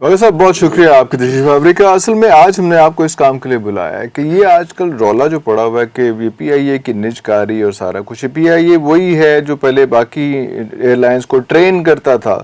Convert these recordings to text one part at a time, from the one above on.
وغیرہ صاحب بہت شکریہ آپ کی تشریف آوری کا. اصل میں آج ہم نے آپ کو اس کام کے لیے بلایا ہے کہ یہ آج کل رولا جو پڑا ہوا ہے کہ یہ پی آئی اے کی نجکاری اور سارا کچھ. پی آئی اے وہی ہے جو پہلے باقی ایئر لائنس کو ٹرین کرتا تھا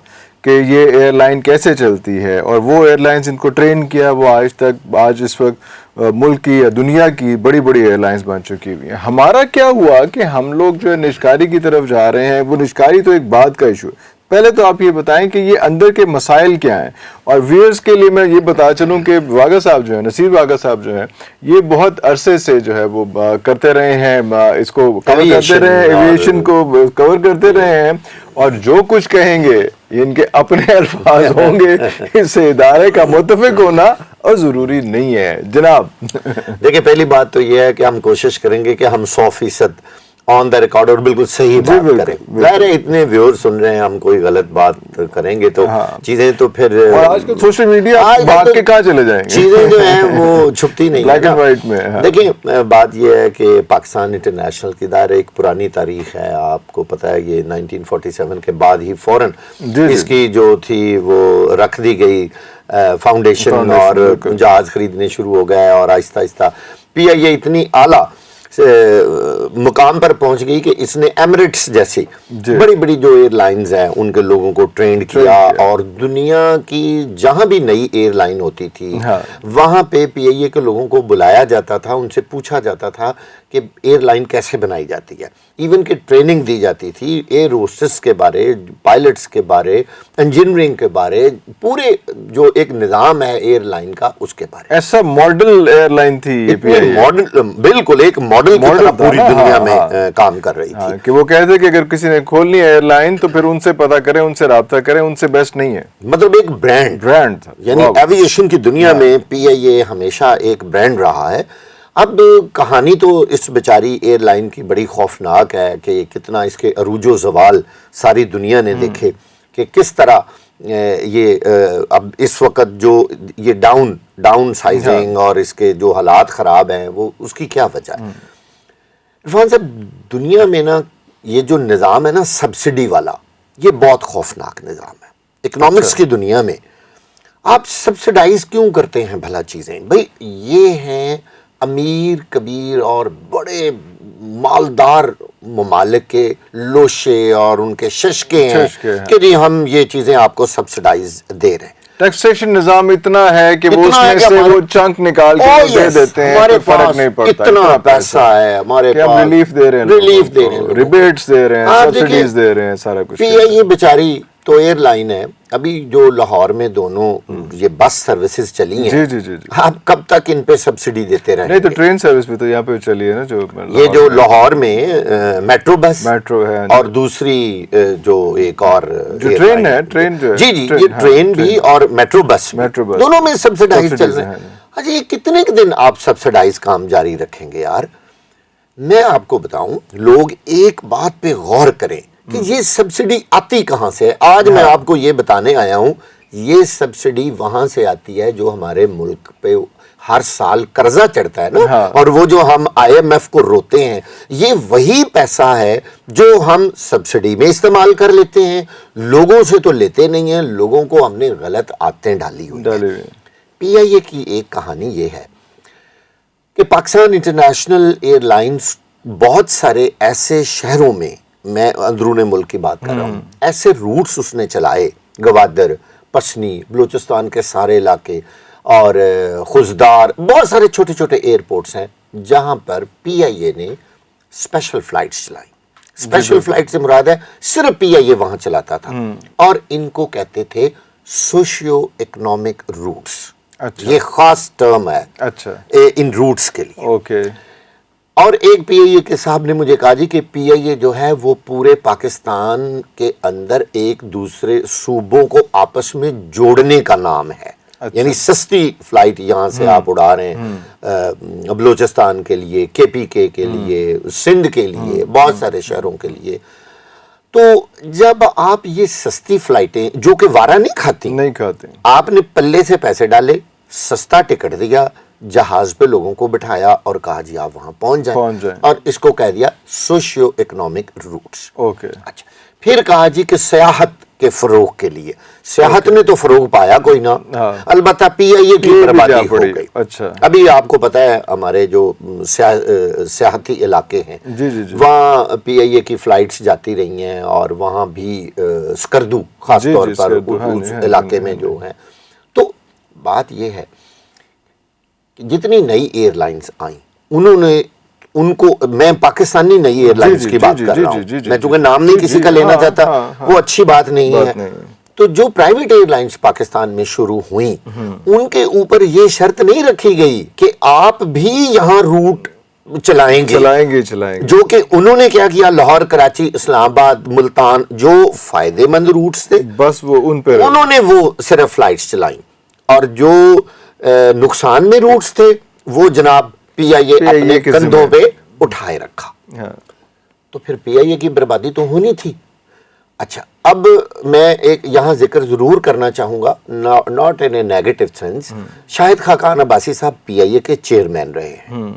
کہ یہ ایئر لائن کیسے چلتی ہے, اور وہ ایئر لائنس ان کو ٹرین کیا, وہ آج اس وقت ملک کی یا دنیا کی بڑی بڑی ایئر لائنس بن چکی ہوئی ہیں. ہمارا کیا ہوا کہ ہم لوگ جو ہے نجکاری کی طرف جا رہے ہیں. وہ نجکاری تو ایک بعد کا ایشو ہے. پہلے تو آپ یہ بتائیں کہ یہ اندر کے مسائل کیا ہیں, اور ویئرز کے لیے میں یہ بتا چلوں کہ واگا صاحب جو ہیں, نصیر واگا صاحب جو ہیں, یہ بہت عرصے سے جو ہے وہ کرتے رہے ہیں, اس کو کور کرتے رہے ہیں, ایویشن کو کور کرتے رہے ہیں, اور جو کچھ کہیں گے یہ ان کے اپنے الفاظ ہوں گے. اس ادارے کا متفق ہونا اور ضروری نہیں ہے جناب. دیکھیں, پہلی بات تو یہ ہے کہ ہم کوشش کریں گے کہ ہم 100% آن دا ریکارڈ اور بالکل صحیح بات کریں. ظاہر ہے اتنے ویور سن رہے ہیں, ہم کوئی غلط بات کریں گے تو چیزیں تو پھر, اور آج کل سوشل میڈیا بھاگ کے کہاں چلے جائیں گے, چیزیں جو ہیں وہ چھپتی نہیں. بلیک اینڈ وائٹ میں. دیکھیں, بات یہ ہے کہ پاکستان انٹرنیشنل کی ظاہر ایک پرانی تاریخ ہے, آپ کو پتہ ہے یہ 1947 کے بعد ہی فوراً اس کی جو تھی وہ رکھ دی گئی فاؤنڈیشن, اور جہاز خریدنے شروع ہو گئے, اور آہستہ آہستہ پی آئی اے اتنی اعلیٰ مقام پر پہنچ گئی کہ اس نے ایمریٹس جیسی بڑی بڑی جو ایئر لائنز ہیں ان کے لوگوں کو ٹرینڈ کیا, اور دنیا کی جہاں بھی نئی ایئر لائن ہوتی تھی وہاں پہ پی آئی اے کے لوگوں کو بلایا جاتا تھا, ان سے پوچھا جاتا تھا کہ ایئر لائن کیسے بنائی جاتی ہے, ایون کہ ٹریننگ دی جاتی تھی ایئر ہوسٹس کے بارے, پائلٹس کے بارے, انجینئرنگ کے بارے, پورے جو ایک نظام ہے ایئر لائن کا اس کے بارے. ایسا ماڈل ایئر لائن تھی ماڈل, بالکل ایک ماڈل کی طرح پوری دنیا میں کام کر رہی تھی. کہ وہ کہتے کہ اگر کسی نے کھولنی ہے ایئر لائن تو پھر ان سے پتہ کریں, ان سے رابطہ کریں, ان سے بیسٹ نہیں ہے. مطلب ایک برانڈ تھا, یعنی ایویشن کی دنیا میں پی آئی اے ہمیشہ ایک برانڈ رہا ہے. اب کہانی تو اس بیچاری ایئر لائن کی بڑی خوفناک ہے کہ کتنا اس کے عروج و زوال ساری دنیا نے دیکھے, کہ کس طرح یہ اب اس وقت جو یہ ڈاؤن سائزنگ اور اس کے جو حالات خراب ہیں وہ اس کی کیا وجہ ہے. عرفان صاحب, دنیا میں نا یہ جو نظام ہے نا سبسڈی والا, یہ بہت خوفناک نظام ہے. اکنامکس کی دنیا میں آپ سبسڈائز کیوں کرتے ہیں بھلا چیزیں؟ بھئی یہ ہیں امیر کبیر اور بڑے مالدار ممالک کے لوشے اور ان کے ششکے ہیں کہ جی ہم یہ چیزیں آپ کو سبسڈائز دے رہے ہیں. ٹیکسیشن نظام اتنا ہے کہ وہ اس میں سے وہ چنک نکال کے دے دیتے ہیں, ہمارے فرق نہیں پڑتا. اتنا پیسہ ہے ہمارے پاس, ریلیف دے رہے ہیں, ریبیٹس دے رہے ہیں, سبسڈیز دے رہے ہیں, سارا کچھ. پی آئی اے بیچاری تو ایئر لائن ہے, ابھی جو لاہور میں دونوں یہ بس سروسز چلی ہیں, جی آپ کب تک ان پہ سبسڈی دیتے رہیں گے؟ نہیں تو ٹرین سروس بھی تو یہاں پہ چلی ہے نا, جو یہ جو لاہور میں میٹرو بس میٹرو ہے, اور دوسری جو ایک اور جو ٹرین ہے, ٹرین جو جی یہ ٹرین بھی اور میٹرو بس دونوں میں سبسڈائز چل رہے ہیں. اچھا, یہ کتنے دن آپ سبسڈائز کام جاری رکھیں گے یار؟ میں آپ کو بتاؤں, لوگ ایک بات پہ غور کریں کہ یہ سبسڈی آتی کہاں سے ہے. آج میں آپ کو یہ بتانے آیا ہوں, یہ سبسڈی وہاں سے آتی ہے جو ہمارے ملک پہ ہر سال قرضہ چڑھتا ہے نا, اور وہ جو ہم آئی ایم ایف کو روتے ہیں, یہ وہی پیسہ ہے جو ہم سبسڈی میں استعمال کر لیتے ہیں. لوگوں سے تو لیتے نہیں ہیں, لوگوں کو ہم نے غلط عادتیں ڈالی ہوئی ہیں. پی آئی اے کی ایک کہانی یہ ہے کہ پاکستان انٹرنیشنل ایئر لائنز بہت سارے ایسے شہروں میں, میں اندرون ملک کی بات کر رہا ہوں, ایسے روٹس اس نے چلائے, گوادر, پشنی, بلوچستان کے سارے علاقے اور خزدار, بہت سارے چھوٹے چھوٹے ایئرپورٹس ہیں جہاں پر پی آئی اے نے اسپیشل فلائٹس چلائی. اسپیشل فلائٹ سے مراد ہے صرف پی آئی اے وہاں چلاتا تھا, اور ان کو کہتے تھے سوشیو اکنامک روٹس. یہ خاص ٹرم ہے ان روٹس کے لیے. اور ایک پی آئی اے کے صاحب نے مجھے کہا جی کہ پی آئی اے جو ہے وہ پورے پاکستان کے اندر ایک دوسرے صوبوں کو آپس میں جوڑنے کا نام ہے. یعنی سستی فلائٹ یہاں سے آپ اڑا رہے ہیں بلوچستان کے لیے, کے پی کے لیے, سندھ کے لیے, بہت سارے شہروں کے لیے. تو جب آپ یہ سستی فلائٹیں جو کہ وارہ نہیں کھاتی, آپ نے پلے سے پیسے ڈالے, سستا ٹکٹ دیا, جہاز پہ لوگوں کو بٹھایا اور کہا جی آپ وہاں پہنچ جائیں, اور اس کو کہہ دیا سوشیو اکنامک روٹس. اچھا, پھر کہا جی کہ سیاحت کے فروغ کے لیے. سیاحت نے تو فروغ پایا کوئی نہ, البتہ پی آئی اے کی بربادی ہو گئی. اچھا, ابھی آپ کو پتا ہے ہمارے جو سیاحتی علاقے ہیں وہاں پی آئی اے کی فلائٹس جاتی رہی ہیں, اور وہاں بھی سکردو خاص طور پر اس علاقے میں جو ہیں. تو بات یہ ہے کہ جتنی نئی ایئر لائنز آئیں انہوں نے ان کو, میں پاکستانی نئی ایئر لائنز کی بات کر رہا ہوں, میں چونکہ نام نہیں کسی کا لینا چاہتا, وہ اچھی بات نہیں ہے. تو جو پرائیویٹ ایئر لائنز پاکستان میں شروع ہوئیں ان کے اوپر یہ شرط نہیں رکھی گئی کہ آپ بھی یہاں روٹ چلائیں گے, جو کہ انہوں نے کیا کیا, لاہور, کراچی, اسلام آباد, ملتان جو فائدے مند روٹس تھے بس وہ ان پہ انہوں نے وہ صرف فلائٹس چلائیں, اور جو نقصان میں روٹس تھے وہ جناب پی آئی اے اپنے کندھوں پہ اٹھائے رکھا. تو پھر پی آئی اے کی بربادی تو ہونی تھی. اچھا, اب میں ایک یہاں ذکر ضرور کرنا چاہوں گا, not in a negative sense, Shahid Khaqan Abbasi صاحب پی آئی اے کے چیئرمین رہے ہیں,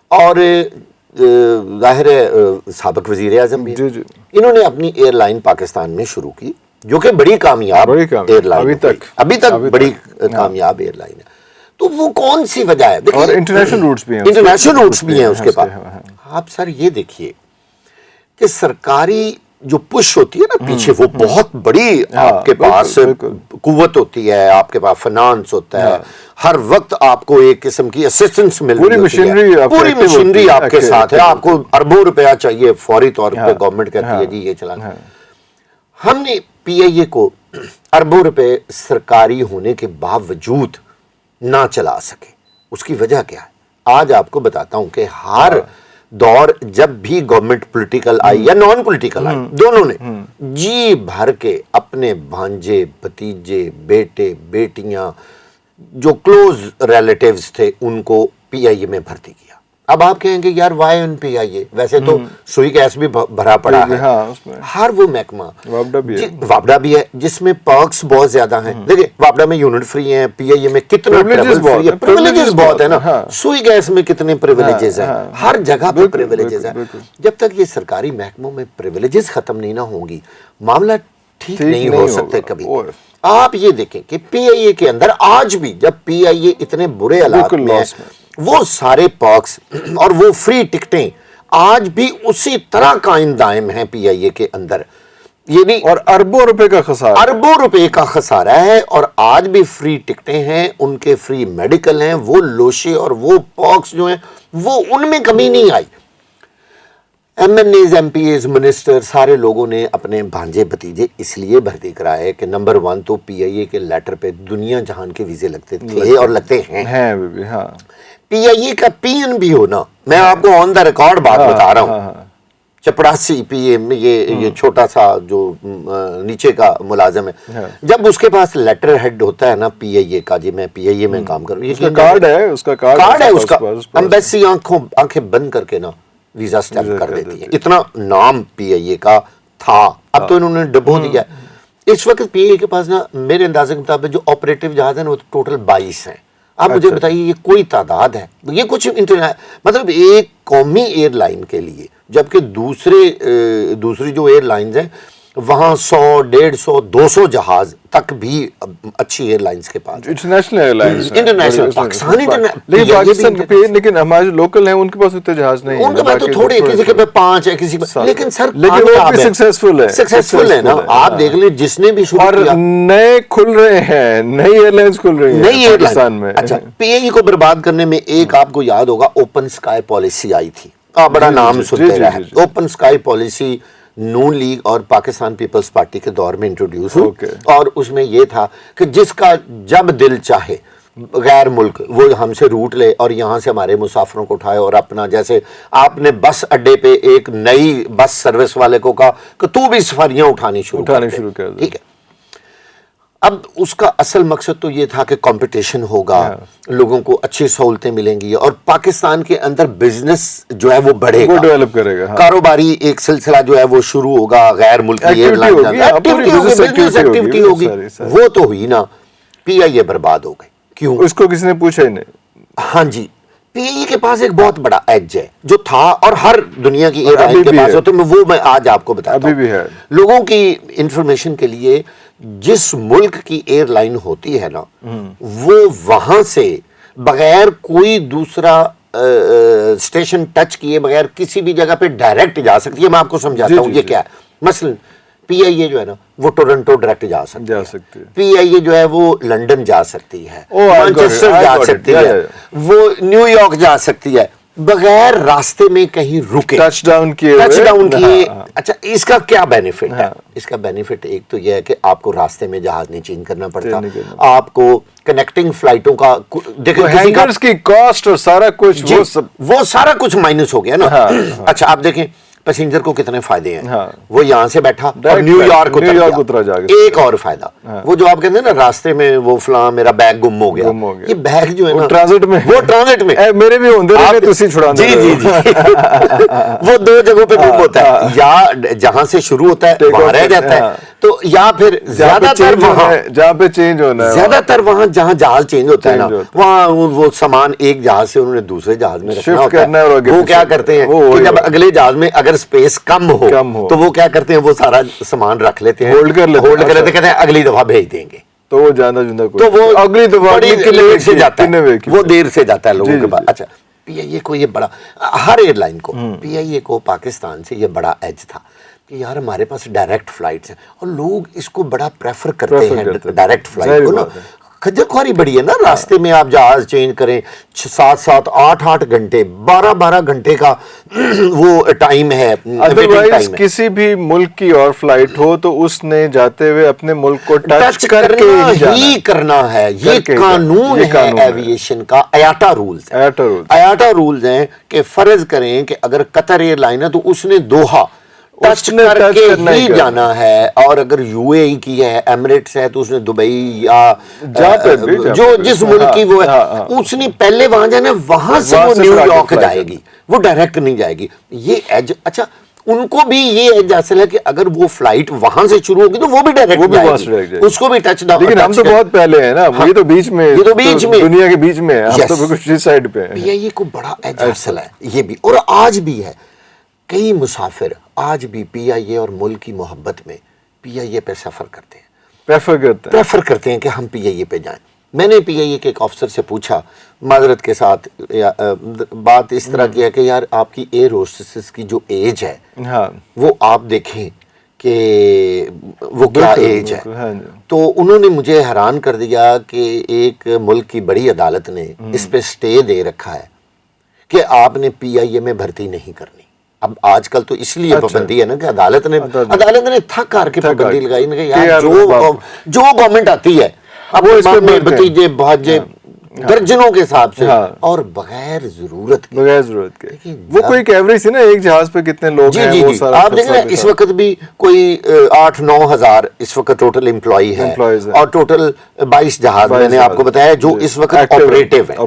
اور ظاہر ہے سابق وزیر اعظم بھی. انہوں نے اپنی ایئر لائن پاکستان میں شروع کی جو کہ بڑی کامیاب ایئر لائن ابھی تک بڑی کامیاب ایئر لائن ہے. تو وہ کون سی وجہ ہے, اور انٹرنیشنل روٹس بھی ہیں اس کے پاس. آپ سر یہ دیکھیے کہ سرکاری جو پش ہوتی ہے نا پیچھے, وہ بہت بڑی آپ کے پاس قوت ہوتی ہے, آپ کے پاس فنانس ہوتا ہے, ہر وقت آپ کو ایک قسم کی اسسٹنس مل رہی ہے, پوری مشینری آپ کے ساتھ ہے, آپ کو اربوں روپیہ چاہیے فوری طور پہ, گورنمنٹ کہتی ہے جی یہ چلانا. ہم نے پی آئی اے کو اربوں روپے سرکاری ہونے کے باوجود نہ چلا سکے. اس کی وجہ کیا ہے؟ آج آپ کو بتاتا ہوں کہ ہر دور جب بھی گورنمنٹ پولیٹیکل آئی یا نان پولیٹیکل آئی, دونوں نے جی بھر کے اپنے بھانجے, بھتیجے, بیٹے, بیٹیاں جو کلوز ریلیٹیوز تھے ان کو پی آئی اے میں بھرتی کیا. اب آپ کہیں گے یار وائی ان پی آئی اے, ویسے تو سوئی گیس بھی بھرا پڑا ہے, ہر وہ محکمہ وابڈا بھی ہے جس میں پرکس بہت زیادہ ہیں. دیکھیں وابڈا میں یونٹ فری ہیں, پی آئی اے میں کتنا پریویلیجز بہت ہے نا, سوئی گیس میں کتنے پریویلیجز ہیں, ہر جگہ پہ پریویلیجز ہیں. جب تک یہ سرکاری محکموں میں پریویلیجز ختم نہیں نہ ہوں گی معاملہ ٹھیک نہیں ہو سکتے کبھی. آپ یہ دیکھیں کہ پی آئی اے کے اندر آج بھی جب پی آئی اے اتنے برے حالات میں ہے, وہ سارے پرکس اور وہ فری ٹکٹیں آج بھی اسی طرح قائم دائم ہیں پی آئی اے کے اندر. یعنی اور اربوں روپے کا خسارہ ہے, اور آج بھی فری ٹکٹیں ہیں, ان کے فری میڈیکل ہیں, وہ لوشے اور وہ پرکس جو ہیں وہ ان میں کمی نہیں آئی. M N As, M P As, minister, سارے لوگوں نے اپنے بھانجے بھتیجے اس لیے بھرتی کرائے کہ نمبر 1 تو پی آئی اے کے لیٹر پہ دنیا جہان کے ویزے لگتے تھے اور لگتے ہیں. پی آئی اے کا پی این بھی ہونا, میں آپ کو آن دا ریکارڈ بات بتا رہا ہوں, چپڑاسی پی ایم, یہ چھوٹا سا جو نیچے کا ملازم ہے, جب اس کے پاس لیٹر ہیڈ ہوتا ہے نا پی آئی اے کا, جی میں پی آئی اے میں کام کروں, یہ کارڈ ہے, اس کا کارڈ ہے, اس کا ایمبیسی آنکھیں بند کر کے نا ویزا سٹیمپ کر دیتی ہے. اتنا نام پی آئی اے کا تھا, اب تو انہوں نے ڈبو دیا. اس وقت پی آئی اے کے پاس نا میرے اندازے کے مطابق جو آپریٹو جہاز ہیں وہ ٹوٹل 22 ہیں. آپ مجھے بتائیے یہ کوئی تعداد ہے؟ یہ کچھ مطلب ایک قومی ایئر لائن کے لیے, جبکہ دوسری جو ایئر لائنز ہیں وہاں 100, 150, 200 جہاز تک بھی اچھی ایئر لائنز کے پاس, انٹرنیشنل ایئر لائنز, پاکستان لیکن ہمارے لوکل ہیں ان کے پاس اتنے جہاز نہیں ہیں, ان کے پاس تو تھوڑے, کسی کے پاس 5 ہے, کسی کے, لیکن سر وہ بھی سکسیسفل ہے نا. آپ دیکھ لیں جس نے بھی شروع کیا, نئے کھل رہے ہیں, نئی ایئر لائنز کھل رہی ہیں پاکستان میں. اچھا, پی آئی اے کو برباد کرنے میں ایک آپ کو یاد ہوگا اوپن اسکائی پالیسی آئی تھی, بڑا نام سنتے رہے. اوپن اسکائی پالیسی نون لیگ اور پاکستان پیپلز پارٹی کے دور میں انٹروڈیوس ہوئی, اور اس میں یہ تھا کہ جس کا جب دل چاہے غیر ملک وہ ہم سے روٹ لے اور یہاں سے ہمارے مسافروں کو اٹھائے, اور اپنا جیسے آپ نے بس اڈے پہ ایک نئی بس سروس والے کو کہا کہ تو بھی سفریاں اٹھانی شروع کر دے, ٹھیک ہے. اب اس کا اصل مقصد تو یہ تھا کہ کمپٹیشن ہوگا, لوگوں کو اچھی سہولتیں ملیں گی, اور پاکستان کے اندر بزنس جو ہے وہ بڑھے گا, ڈیولپ کرے گا, کاروباری ایک سلسلہ جو ہے وہ شروع ہوگا, غیر ملکی بزنس ایکٹیویٹی ہوگی. وہ تو ہوئی نا, پی آئی اے برباد ہو گئی. کیوں؟ اس کو کسی نے پوچھا ہی نہیں. ہاں جی, پی آئی اے کے پاس ایک بہت بڑا ایج ہے جو تھا اور ہر دنیا کی ایئر لائن کے پاس ہوتے ہیں، وہ میں آج آپ کو بتاتا ہوں. ابھی بھی ہے. لوگوں کی انفارمیشن کے لیے جس ملک کی ایئر لائن ہوتی ہے نا وہ وہاں سے بغیر کوئی دوسرا اسٹیشن ٹچ کیے بغیر کسی بھی جگہ پہ ڈائریکٹ جا سکتی ہے. میں آپ کو سمجھاتا ہوں یہ کیا ہے. مثلا پی آئی اے جو ہے نا وہ ٹورنٹو ڈائریکٹ جا سکتی ہے. پی آئی اے جو ہے وہ لنڈن جا سکتی ہے، مانچسٹر جا سکتی ہے، وہ نیو یارک جا سکتی ہے بغیر راستے میں کہیں رکے، ٹچ ڈاؤن کیے. اچھا اس کا کیا بینیفٹ ہے؟ اس کا بینیفٹ ایک تو یہ ہے کہ آپ کو راستے میں جہاز نہیں چینج کرنا پڑتا، آپ کو کنیکٹنگ فلائٹوں کا ہینگرز کی کاسٹ اور سارا کچھ وہ سارا کچھ مائنس ہو گیا نا. اچھا آپ دیکھیں پیسنجر کو کتنے فائدے ہیں. وہ یہاں سے بیٹھا اور نیو یارک اترا جا گیا. ایک اور فائدہ وہ جو آپ کہتے ہیں نا راستے میں وہ فلاں میرا بیگ گم ہو گیا، یہ بیگ جو ہے نا ٹرانزٹ میں، وہ ٹرانزٹ میں میرے بھی ہوندے رہے تسی چھڑا دے. جی وہ دو جگہوں پہ گم ہوتا ہے، یا جہاں سے شروع ہوتا ہے وہاں رہ جاتا ہے، تو یا پھر زیادہ تر وہاں جہاں پہ چینج ہونا ہے، زیادہ تر وہاں جہاں جہاز چینج ہوتا ہے نا وہاں وہ سامان ایک جہاز سے انہوں نے دوسرے جہاز میں رکھنا ہوتا ہے. وہ کیا کرتے ہیں کہ جب اگلے جہاز میں اگر اسپیس کم ہو تو وہ کیا کرتے ہیں وہ سارا سامان رکھ لیتے ہیں، ہولڈ کر لیتے، کہتے ہیں اگلی دفعہ بھیج دیں گے. تو وہ جانا جانا تو وہ اگلی دفعہ دیر سے جاتا ہے، وہ دیر سے جاتا ہے لوگوں کے پاس. اچھا پی آئی اے کو یہ بڑا، ہر ایئر لائن کو، پی آئی اے کو پاکستان سے یہ بڑا ایج تھا کہ یار ہمارے پاس ڈائریکٹ فلائٹس ہیں اور لوگ اس کو بڑا پریفر کرتے ہیں ڈائریکٹ فلائٹ کو نا. کھجر خواری بڑی ہے نا، راستے میں آپ جہاز چینج کریں 7 8 گھنٹے 12 گھنٹے کا وہ ٹائم ہے. ادروائز کسی بھی ملک کی اور فلائٹ ہو تو اس نے جاتے ہوئے اپنے ملک کو ٹچ کر کے ہی کرنا ہے. یہ قانون ہے ایویشن کا، ایاٹا رولز. ایاٹا رولز ہیں کہ فرض کریں کہ اگر قطر ایئر لائن ہے تو اس نے دوحہ ٹچ کر کے ہی جانا ہے، اور اگر یو اے ای کی ہے، ایمریٹس ہے تو اس نے دبئی یا جو جس ملک کی وہ ہے اس نے پہلے وہاں جانا، وہاں سے وہ نیو یارک جائے گی، وہ ڈائریکٹ نہیں جائے گی. یہ ایج اچھا ان کو بھی یہ ایج حاصل ہے کہ اگر وہ فلائٹ وہاں سے شروع ہوگی تو وہ بھی ڈائریکٹ جائے گی، اس کو بھی ٹچ ڈاؤن. لیکن ہم تو بہت پہلے ہیں نا، یہ تو بیچ میں، یہ تو بیچ میں دنیا کے بیچ میں ہے، ہم تو بالکل اس سائیڈ پہ ہیں. پی آئی اے کو بڑا ایج حاصل ہے یہ بھی، اور آج بھی ہے. کئی مسافر آج بھی پی آئی اے اور ملک کی محبت میں پی آئی اے پہ سفر کرتے ہیں، پریفر کرتے ہیں کہ ہم پی آئی اے پہ جائیں. میں نے پی آئی اے کے ایک افسر سے پوچھا معذرت کے ساتھ، بات اس طرح کی ہے کہ یار آپ کی ایئر ہوسٹسز کی جو ایج ہے وہ آپ دیکھیں کہ وہ کیا ایج ہے. تو انہوں نے مجھے حیران کر دیا کہ ایک ملک کی بڑی عدالت نے اس پہ سٹے دے رکھا ہے کہ آپ نے پی آئی اے میں بھرتی نہیں کرنی. اب آج کل تو اس لیے پابندی ہے نا کہ عدالت نے تھک کر کے پابندی لگائی نا کہ یار جو گورنمنٹ آتی ہے اب وہ اس میں بھتیجے بھاجے درجنوں کے حساب سے اور بغیر ضرورت کے وہ کوئی ایوریج ہے نا ایک جہاز پہ کتنے لوگ ہیں وہ سارا. آپ دیکھیں اس وقت بھی کوئی 8-9 ہزار اس وقت ٹوٹل امپلائی ہے اور ٹوٹل 22 جہاز میں نے آپ کو بتایا جو اس وقت آپریٹیو ہیں.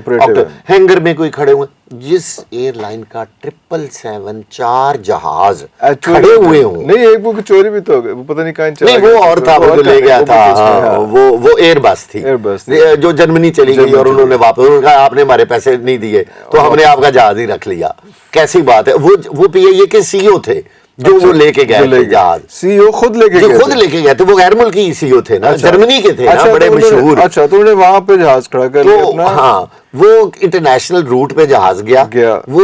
ہینگر میں کوئی کھڑے ہوئے، جس ایئر لائن کا 777 4 جہاز کھڑے ہوئے ہوں. نہیں ایک وہ چوری بھی تو وہ پتہ نہیں کہاں چلا گیا. نہیں وہ اور تھا وہ جو لے گیا تھا، وہ ایئر بس تھی جو جرمنی چلی گئی اور انہوں نے واپس کہا آپ نے ہمارے پیسے نہیں دیے تو ہم نے آپ کا جہاز ہی رکھ لیا. کیسی بات ہے. وہ پی آئی اے کے سی او تھے جو وہ لے کے گئے جہاز، سی او خود لے کے گئے تھے. وہ غیر ملکی سی او تھے نا، جرمنی کے تھے نا، بڑے مشہور. اچھا تو انہوں نے وہاں پہ جہاز کھڑا کر لیا اپنا. ہاں وہ انٹرنیشنل روٹ پہ جہاز گیا، وہ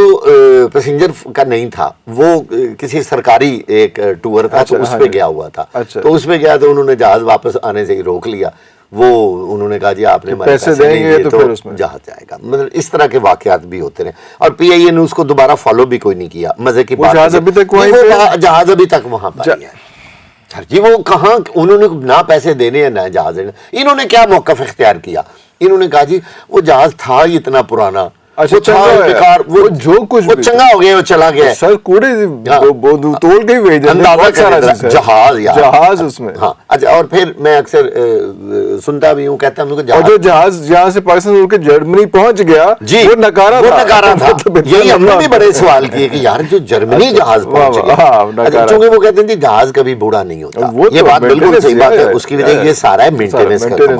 پیسنجر کا نہیں تھا، وہ کسی سرکاری ایک ٹور تھا تو اس پہ گیا ہوا تھا. تو اس پہ گیا تو انہوں نے جہاز واپس آنے سے ہی روک لیا. وہ انہوں نے کہا جی آپ نے پیسے دیں گے تو پھر اس میں جہاز جائے گا. مطلب اس طرح کے واقعات بھی ہوتے رہے اور پی آئی اے نے اس کو دوبارہ فالو بھی کوئی نہیں کیا. مزے کی بات جہاز ابھی تک وہاں پر ہے جی. وہ کہاں انہوں نے نہ پیسے دینے ہیں نہ جہاز دینے. انہوں نے کیا موقف اختیار کیا؟ انہوں نے کہا جی وہ جہاز تھا ہی اتنا پرانا، وہ جو کچھ چنگا ہو گیا وہ چلا گیا سر، کوڑے توڑ کے ہی جہاز اس میں. ہاں اچھا. اور پھر میں اکثر سنتا بھی ہوں، کہتا ہوں جو جہاز جہاں سے پاکستان اڑ کے جرمنی پہنچ گیا وہ نکارا تھا. یہی ہم نے بھی بڑے سوال کیے کہ یار جو جرمنی جہاز پہنچ گیا، چونکہ وہ کہتے ہیں جی جہاز کبھی بوڑھا نہیں ہوتا. یہ بات بالکل صحیح بات ہے. اس کی وجہ یہ سارا ہے مینٹیننس کا کام.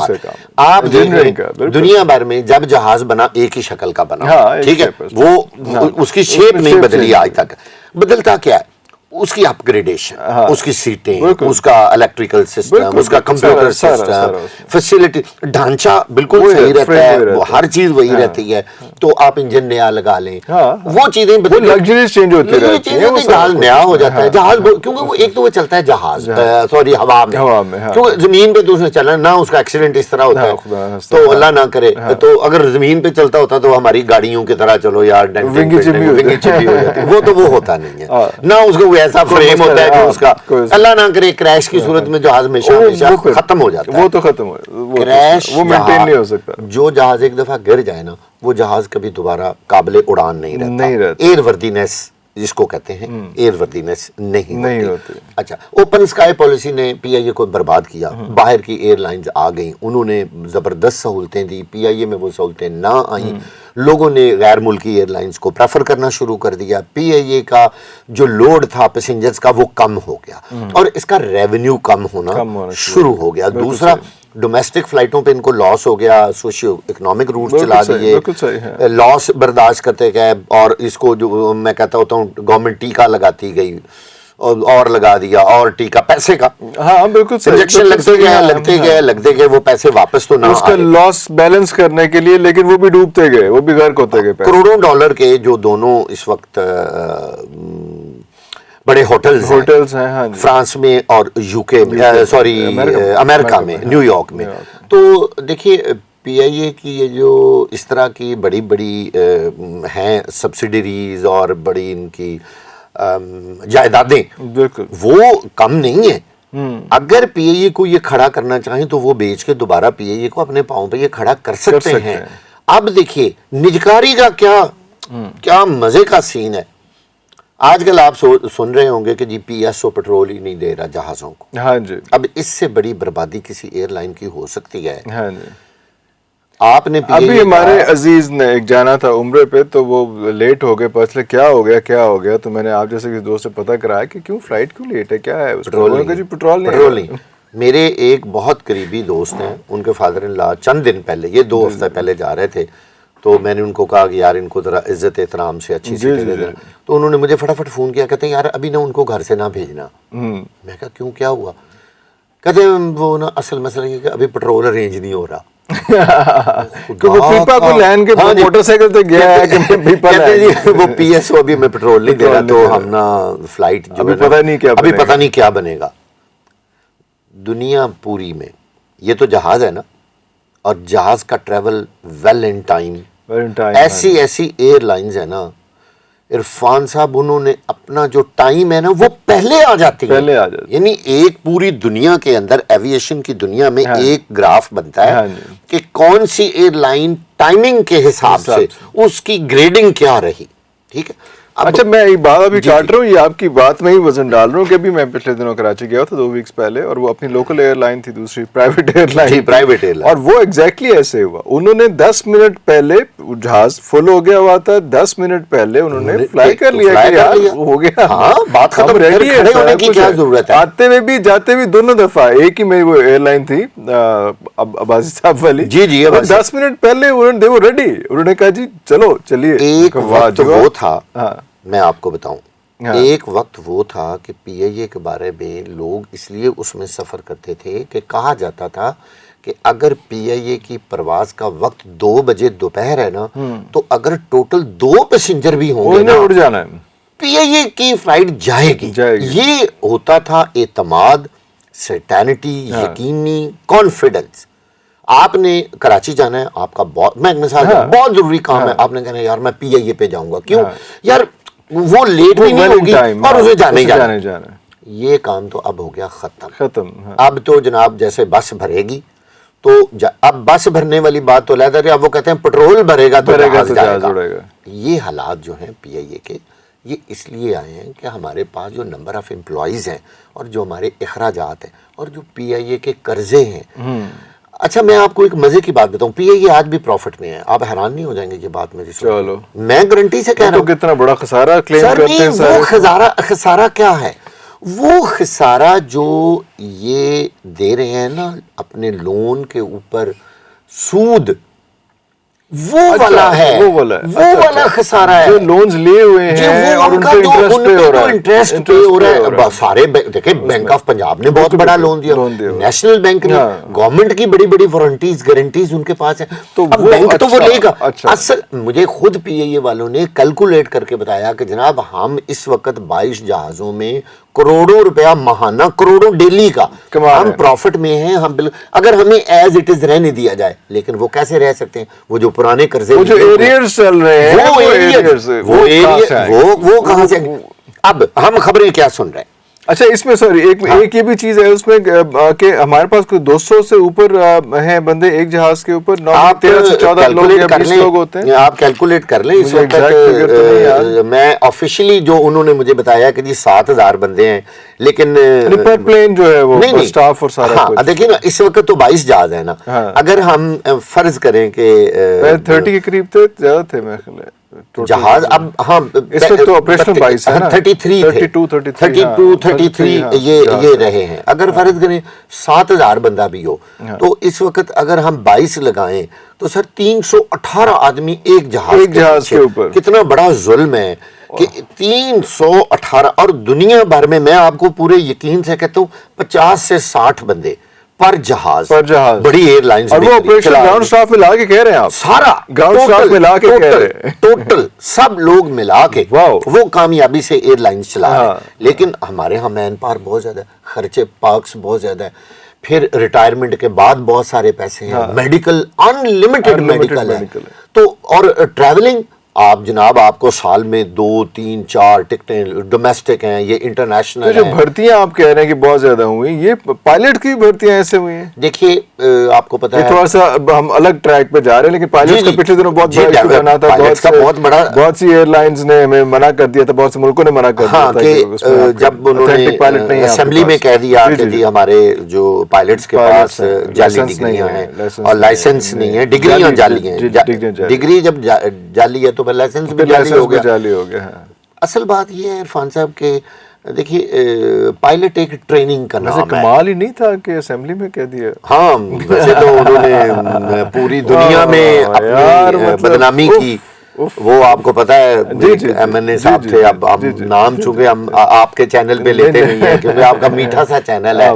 آپ دیکھیں دنیا بھر میں جب جہاز بنا ایک ہی شکل کا بنا بنا, ٹھیک ہے, وہ اس کی شیپ نہیں بدلی آج تک. بدلتا کیا ہے, اس کی اپ گریڈیشن, اس کی سیٹیں, اس کا الیکٹریکل سسٹم, اس کا کمپیوٹر سسٹم, فیسلٹی, ڈھانچہ بالکل صحیح رہتا ہے, وہ ہر چیز وہی رہتی ہے. تو آپ انجن نیا لگا لیں, وہ چیزیں لگژریز چینج ہوتی رہتی ہیں, جہاز نیا ہو جاتا ہے. جہاز کیونکہ وہ ایک تو وہ چلتا ہے جہاز, سوری ہوا میں, کیونکہ زمین پہ دوسرے چلنا نہ, اس کا ایکسیڈنٹ اس طرح ہوتا ہے تو اللہ نہ کرے. تو اگر زمین پہ چلتا ہوتا تو ہماری گاڑیوں کی طرح چلو یار ونگی چپی ہو جاتی, وہ تو وہ ہوتا نہیں ہے نہ, اس کو ایسا فریم ہوتا ہے کہ اس کا اللہ نہ کرے کریش کی صورت میں جہاز ہمیشہ ختم ہو جاتا ہے. وہ تو ختم ہو, کریش وہ مینٹین نہیں ہو سکتا. جو جہاز ایک دفعہ گر جائے نا, وہ جہاز کبھی دوبارہ قابل اڑان نہیں رہتا. ایئر وردینس جس کو کہتے ہیں, ایئر وردینس نہیں ہوتی. اچھا, اوپن اسکائی پالیسی نے پی آئی اے کو برباد کیا. باہر کی ایئر لائنز آ گئیں, انہوں نے زبردست سہولتیں دی, پی آئی اے میں وہ سہولتیں نہ آئیں. لوگوں نے غیر ملکی ایئر لائنز کو پریفر کرنا شروع کر دیا. پی آئی اے کا جو لوڈ تھا پیسنجرز کا وہ کم ہو گیا, اور اس کا ریونیو کم ہونا شروع ہو گیا. دوسرا, ڈومیسٹک فلائٹوں پہ ان کو لاس ہو گیا, سوشیو اکنامک روٹ چلا دیے, لاس برداشت کرتے گئے. اور اس کو جو میں کہتا ہوتا ہوں گورنمنٹ ٹیکہ لگاتی گئی, اور لگا دیا, اور ٹیکہ پیسے کا, ہاں بالکل انجیکشن لگتے گئے وہ پیسے واپس تو نہ اس کا لاس بیلنس کرنے کے لیے, لیکن وہ بھی ڈوبتے گئے, وہ بھی غرق ہوتے گئے. کروڑوں ڈالر کے جو دونوں اس وقت بڑے ہوٹلز ہیں فرانس میں اور یو کے سوری امریکہ میں, نیو یارک میں. تو دیکھیے پی آئی اے کی یہ جو اس طرح کی بڑی بڑی ہیں سبسڈیریز اور بڑی ان کی جائیدادیں, وہ کم نہیں ہیں. اگر پی آئی اے کو یہ کھڑا کرنا چاہیں تو وہ بیچ کے دوبارہ پی آئی اے کو اپنے پاؤں پہ یہ کھڑا کر سکتے ہیں. اب دیکھیے نجکاری کا کیا مزے کا سین ہے. آج کل آپ سن رہے ہوں گے کہ جی پی ایس او پیٹرول ہی نہیں دے رہا جہازوں کو. ہاں جی, اب اس سے بڑی بربادی کسی ایئر لائن کی ہو سکتی ہے. ہاں جی, آپ نے ابھی ہمارے عزیز نے ایک جانا تھا عمرے پہ, تو وہ لیٹ ہو گئے, پچھلے کیا ہو گیا, تو میں نے آپ جیسے کسی دوست سے پتہ کرایا کہ کیوں فلائٹ کیوں لیٹ ہے, کیا ہے, پیٹرول نہیں. میرے ایک بہت قریبی دوست ہیں, ان کے فادر ان لا چند دن پہلے, یہ 2 ہفتے پہلے جا رہے تھے, تو میں نے ان کو کہا کہ یار ان کو ذرا عزت احترام سے اچھی سیٹیں دے دینا. تو انہوں نے مجھے فٹافٹ فون کیا, کہتے ہیں یار ابھی نہ ان کو گھر سے نہ بھیجنا. میں کہا کیوں, کیا ہوا؟ کہتے ہیں وہ نا اصل مسئلہ یہ کہ ابھی پیٹرول ارینج نہیں ہو رہا. پیپا کو لین کے موٹر سائیکل سے گیا ہے کہ پیپا وہ پی ایس او ابھی میں پیٹرول نہیں دے رہا, تو ہم نا فلائٹ جو ابھی پتہ نہیں کیا بنے گا. دنیا پوری میں یہ تو جہاز ہے نا, اور جہاز کا ٹریول ویل ان ٹائم, ایسی ایئر لائنز ہیں نا عرفان صاحب, انہوں نے اپنا جو ٹائم ہے نا وہ پہلے آ جاتی ہے. یعنی ایک پوری دنیا کے اندر ایویشن کی دنیا میں ایک گراف بنتا ہے کہ کون سی ایئر لائن ٹائمنگ کے حساب سے اس کی گریڈنگ کیا رہی. ٹھیک ہے, اچھا میں ایک بات ابھی کاٹ رہا ہوں, یہ آپ کی بات میں ہی وزن ڈال رہا ہوں کہ ابھی میں پچھلے دنوں کراچی گیا تھا 2 ویکس پہلے, اور وہ اپنی لوکل ایئر لائن تھی, دوسری پرائیویٹ ایئر لائن, اور وہ ایگزیکٹلی ایسے ہوا. انہوں نے 10 منٹ پہلے جہاز فل ہو گیا ہوا تھا, 10 منٹ پہلے انہوں نے فلائی کر لیا کہ یار ہو گیا, بات ختم, ریڈی ہونے کی کیا ضرورت ہے. آتے ہوئے بھی جاتے ہوئے دونوں دفعہ, ایک ہی میری وہ ایئر لائن تھی عباسی صاحب والی, 10 منٹ پہلے انہوں نے ریڈی, انہوں نے کہا جی چلو چلیے. ایک وقت وہ تھا, میں آپ کو بتاؤں, ایک وقت وہ تھا کہ پی آئی اے کے بارے میں لوگ اس لیے اس میں سفر کرتے تھے کہ کہا جاتا تھا کہ اگر پی آئی اے کی پرواز کا وقت 2 بجے دوپہر ہے نا, تو اگر ٹوٹل 2 پیسنجر بھی ہوں گے نا, اڑ جانا ہے, پی آئی اے کی فلائٹ جائے گی. یہ ہوتا تھا اعتماد, سرٹینٹی, یقینی کانفیڈنس. آپ نے کراچی جانا ہے, آپ کا میں مثال بہت ضروری کام ہے, آپ نے کہنا ہے یار میں پی آئی اے پہ جاؤں گا, کیوں یار وہ لیٹ بھی نہیں ہوگی اور اسے جانے جانا. یہ کام تو اب ہو گیا ختم. اب تو جناب جیسے بس بھرے گی, تو اب بس بھرنے والی بات تو علیحدہ ہے, اب وہ کہتے ہیں پیٹرول بھرے گا تو جہاز جائے گا. یہ حالات جو ہیں پی آئی اے کے, یہ اس لیے آئے ہیں کہ ہمارے پاس جو نمبر آف امپلائیز ہیں اور جو ہمارے اخراجات ہیں اور جو پی آئی اے کے قرضے ہیں. اچھا میں آپ کو ایک مزے کی بات بتاؤں, پی آئی اے آج بھی پروفٹ میں ہے, آپ حیران نہیں ہو جائیں گے یہ بات میری سن. چلو میں گارنٹی سے کہہ رہا ہوں. تو کتنا بڑا خسارہ کلیم کرتے ہیں سر. وہ خسارہ کیا ہے, وہ خسارہ جو یہ دے رہے ہیں نا اپنے لون کے اوپر سود, وہ والا ہے، وہ والا خسارہ ہے، جو لونز لیے ہوئے ہیں اور ان پہ انٹرسٹ پے ہو رہا ہے. سارے دیکھیں بینک آف پنجاب نے بہت بڑا لون دیا، نیشنل بینک نے، گورنمنٹ کی بڑی بڑی وارنٹیز گارنٹیز ان کے پاس ہیں، تو بینک تو وہ لے گا. اصل مجھے خود پی اے والوں نے کیلکولیٹ کر کے بتایا کہ جناب ہم اس وقت 22 جہازوں میں کروڑوں روپیہ ماہانہ، کروڑوں ڈیلی کا ہم پروفٹ میں ہیں. ہم اگر ہمیں ایز اٹ از رہنے دیا جائے، لیکن وہ کیسے رہ سکتے ہیں؟ وہ جو پرانے قرضے جو ایریئرز چل رہے ہیں، وہ کہاں سے؟ اب ہم خبریں کیا سن رہے ہیں؟ اچھا اس میں سوری ایک یہ بھی چیز ہے اس میں کہ ہمارے پاس کوئی 200 سے اوپر ہیں بندے ایک جہاز کے اوپر، 13 سے 14 لوگ یا 20 لوگ ہوتے ہیں. آپ کیلکولیٹ کر لیں. اس وقت میں آفیشلی جو انہوں نے مجھے بتایا کہ جی 7000 بندے ہیں، لیکن پر پلین جو ہے وہ سٹاف اور سارا کچھ. دیکھیں نا اس وقت تو 22 جہاز ہیں نا، اگر ہم فرض کریں کہ 30 کے قریب تھے، زیادہ تھے میرے خیال ہے جہاز. اب ہاں اس وقت تو آپریشنل 22 ہے نا، 32 یہ رہے ہیں. اگر فرض کریں 7000 بندہ بھی ہو تو اس وقت اگر ہم 22 لگائیں تو سر 318 آدمی ایک جہاز کے اوپر. کتنا بڑا ظلم ہے کہ 318. اور دنیا بھر میں آپ کو پورے یقین سے کہتا ہوں 50 سے 60 بندے پر جہاز بڑی ایئر لائنز، اور وہ آپریشن گراؤنڈ سٹاف ملا کے کہہ رہے ہیں آپ، سارا گراؤنڈ سٹاف ملا کے کہہ رہے ہیں، ٹوٹل سب لوگ ملا کے وہ کامیابی سے ایئر لائنز چلا رہے ہیں. لیکن ہمارے ہاں مین پاور بہت زیادہ ہے، خرچے پارکس بہت زیادہ ہے، پھر ریٹائرمنٹ کے بعد بہت سارے پیسے ہیں، میڈیکل ان لمیٹڈ میڈیکل ہے، تو اور ٹریولنگ آپ جناب آپ کو سال میں 2 3 4 ٹکٹیں ڈومیسٹک ہیں، یہ انٹرنیشنل. جو بھرتیاں آپ کہہ رہے ہیں کہ بہت زیادہ ہوئی، یہ پائلٹ کی بھرتیاں ایسے ہوئی ہیں. دیکھیے آپ کو پتا ہے تھوڑا سا ہم الگ ٹریک پہ جا رہے ہیں، لیکن پائلٹ کا پچھلے دنوں بہت بڑا ایشو بنا تھا، بہت سی ایئر لائنز نے ہمیں منع کر دیا تھا، بہت سے ملکوں نے منع کر دیا تھا کہ جب انہوں نے اسمبلی میں کہہ دیا کہ جی ہمارے جو پائلٹس کے پاس جعلی ڈگریاں ہیں اور لائسنس نہیں ہے، ڈگریاں جعلی ہیں. ڈگری جب جعلی ہے تو پھر لائسنس بھی جعلی ہو گیا. اصل بات یہ ہے عرفان صاحب کہ دیکھیے پائلٹ ایک ٹریننگ کا نام ہے. کمال ہی نہیں تھا کہ اسمبلی میں کہہ دیا. ہاں ویسے تو انہوں نے پوری دنیا میں اپنی بدنامی کی، وہ آپ کو پتا ہے ایم این اے صاحب تھے. اب ہم نام چونکہ ہم آپ کے چینل پہ لیتے نہیں ہیں کیونکہ آپ کا میٹھا سا چینل ہے،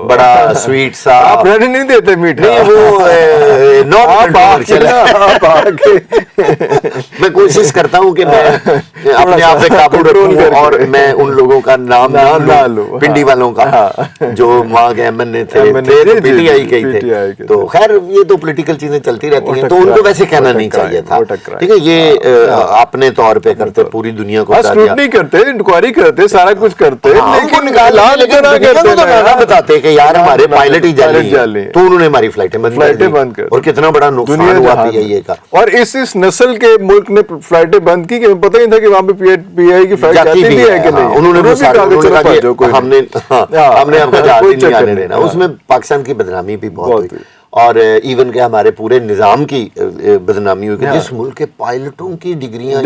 بڑا سویٹ سا. آپ نہیں دیتے میٹھا، وہ میں کوشش کرتا ہوں کہ میں اپنے آپ پہ قابو رکھوں اور میں ان لوگوں کا نام نہ لوں، پنڈی والوں کا جو وہاں کے ایم این اے تھے، پی ٹی آئی کے ہی تھے. تو خیر یہ تو پولیٹیکل چیزیں چلتی رہتی ہیں، تو ان کو ویسے کہنا نہیں چاہیے تھا. ٹھیک ہے، یہ اپنے طور پہ کرتے، پوری دنیا کو اسکروٹنی کرتے، انکوائری کرتے، سارا کچھ کرتے، بتاتے کہ یار ہمارے پائلٹ ہی جعلی، تو انہوں نے ہماری فلائٹیں بند کر، اور کتنا بڑا نقصان ہوا پی آئی اے کا. اور اس نسل کے ملک نے فلائٹیں بند کی کہ پتہ ہی تھا کہ وہاں پہ پی آئی کی فلائٹ جاتی بھی ہے کہ نہیں. انہوں نے ہم نے آپ کا جہاز نہیں آنے دینا. اس میں پاکستان کی بدنامی بھی بہت ہوئی، اور ایون کہ ہمارے پورے نظام کی بدنامی ہوئی کہ جس ملک کے پائلٹوں کی ڈگریاں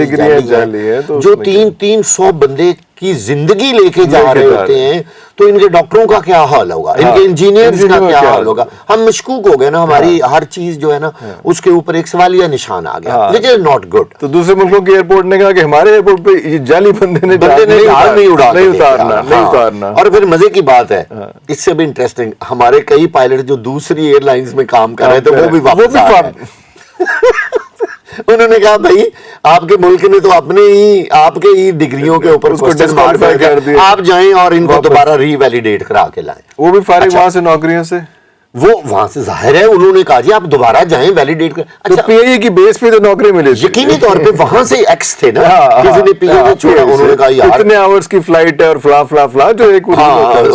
جعلی ہیں، جو 300 بندے کی زندگی لے کے جا رہے ہوتے ہیں، تو ان کے ڈاکٹروں کا کیا حال ہوگا، ان کے انجینئرز کا کیا حال ہوگا. ہم مشکوک ہو گئے نا، ہماری ہر چیز جو ہے نا اس کے اوپر ایک سوالیہ نشان آ گیا، which is not good. تو دوسرے ملکوں کے ایئرپورٹ نے کہا کہ ہمارے ایئرپورٹ پہ یہ جعلی بندے نے نہیں اتارنا. اور پھر مزے کی بات ہے، اس سے بھی انٹرسٹنگ، ہمارے کئی پائلٹ جو دوسری ایئر لائنز میں کام کر رہے تھے وہ بھی واپس آ گئے. انہوں نے کہا بھائی آپ کے ملک نے تو اپنے ہی آپ کے ہی ڈگریوں کے اوپر آپ جائیں اور ان کو دوبارہ ری ویلیڈیٹ کرا کے لائیں. وہ بھی فارغ وہاں سے نوکریوں سے، وہ وہاں سے ظاہر ہے انہوں نے کہا جی آپ دوبارہ جائیں ویلیڈیٹ کریں. اچھا پی آئی کی بیس پہ تو نوکری ملے، یقینی طور پہ وہاں سے ایکس تھے نا، کسی نے پی آئی چھوڑا، انہوں نے کہا یار اتنے آورز کی فلائٹ ہے اور فلا جو ایک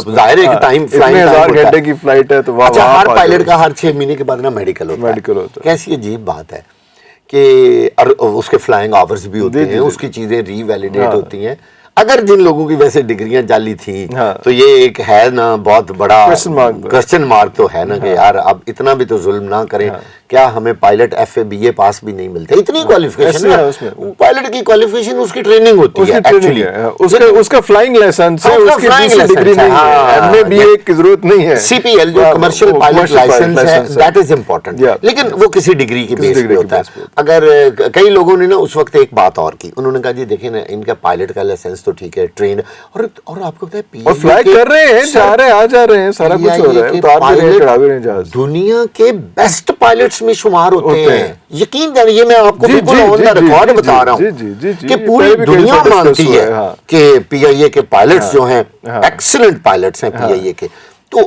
ظاہر ہے کہ ٹائم فلائنگ 1000 گھنٹے کی فلائٹ ہے. تو اچھا ہر پائلٹ کا ہر 6 مہینے کے بعد نا میڈیکل ہوتا ہے. کیسی عجیب بات ہے کہ اس کے فلائنگ آورز بھی ہوتے ہیں، اس کی چیزیں ری ویلیڈیٹ ہوتی ہیں. اگر جن لوگوں کی ویسے ڈگریاں جعلی تھیں تو یہ ایک ہے نا بہت بڑا کوسچن مارک تو ہے نا کہ یار اب اتنا بھی تو ظلم نہ کریں. کیا ہمیں پائلٹ FA BA پاس بھی نہیں ملتے؟ اتنی کوالیفیکیشن ہے پائلٹ کی، کوالیفیکیشن اس کی ٹریننگ ہوتی ہے ایکچولی، اس کا فلائنگ لائسنس ہے، اس کی ڈگری نہیں ہے، MA BA کی ضرورت نہیں ہے. CPL جو کمرشل پائلٹ لائسنس ہے دیٹ از امپورٹنٹ، لیکن وہ کسی ڈگری کی بیس پہ ہوتا ہے. اگر کئی لوگوں نے نا اس وقت ایک بات اور کی، انہوں نے کہا جی دیکھیں نا ان کا پائلٹ کا لائسنس تو ٹھیک ہے، ٹرین اور آپ کو پتہ ہے اور فلائی کر رہے ہیں، جا رہے آ جا رہے ہیں، سارا کچھ ہو رہا ہے، اتار بھی رہے ہیں، چڑھا بھی رہے ہیں جہاز. دنیا کے بیسٹ پائلٹس میں شمار ہوتے ہیں. یقین جانیے یہ میں آپ کو بالکل آن دا ریکارڈ بتا رہا ہوں کہ پوری دنیا مانتی ہے کہ PIA کے پائلٹس جو ہیں ایکسلنٹ پائلٹس ہیں PIA کے. تو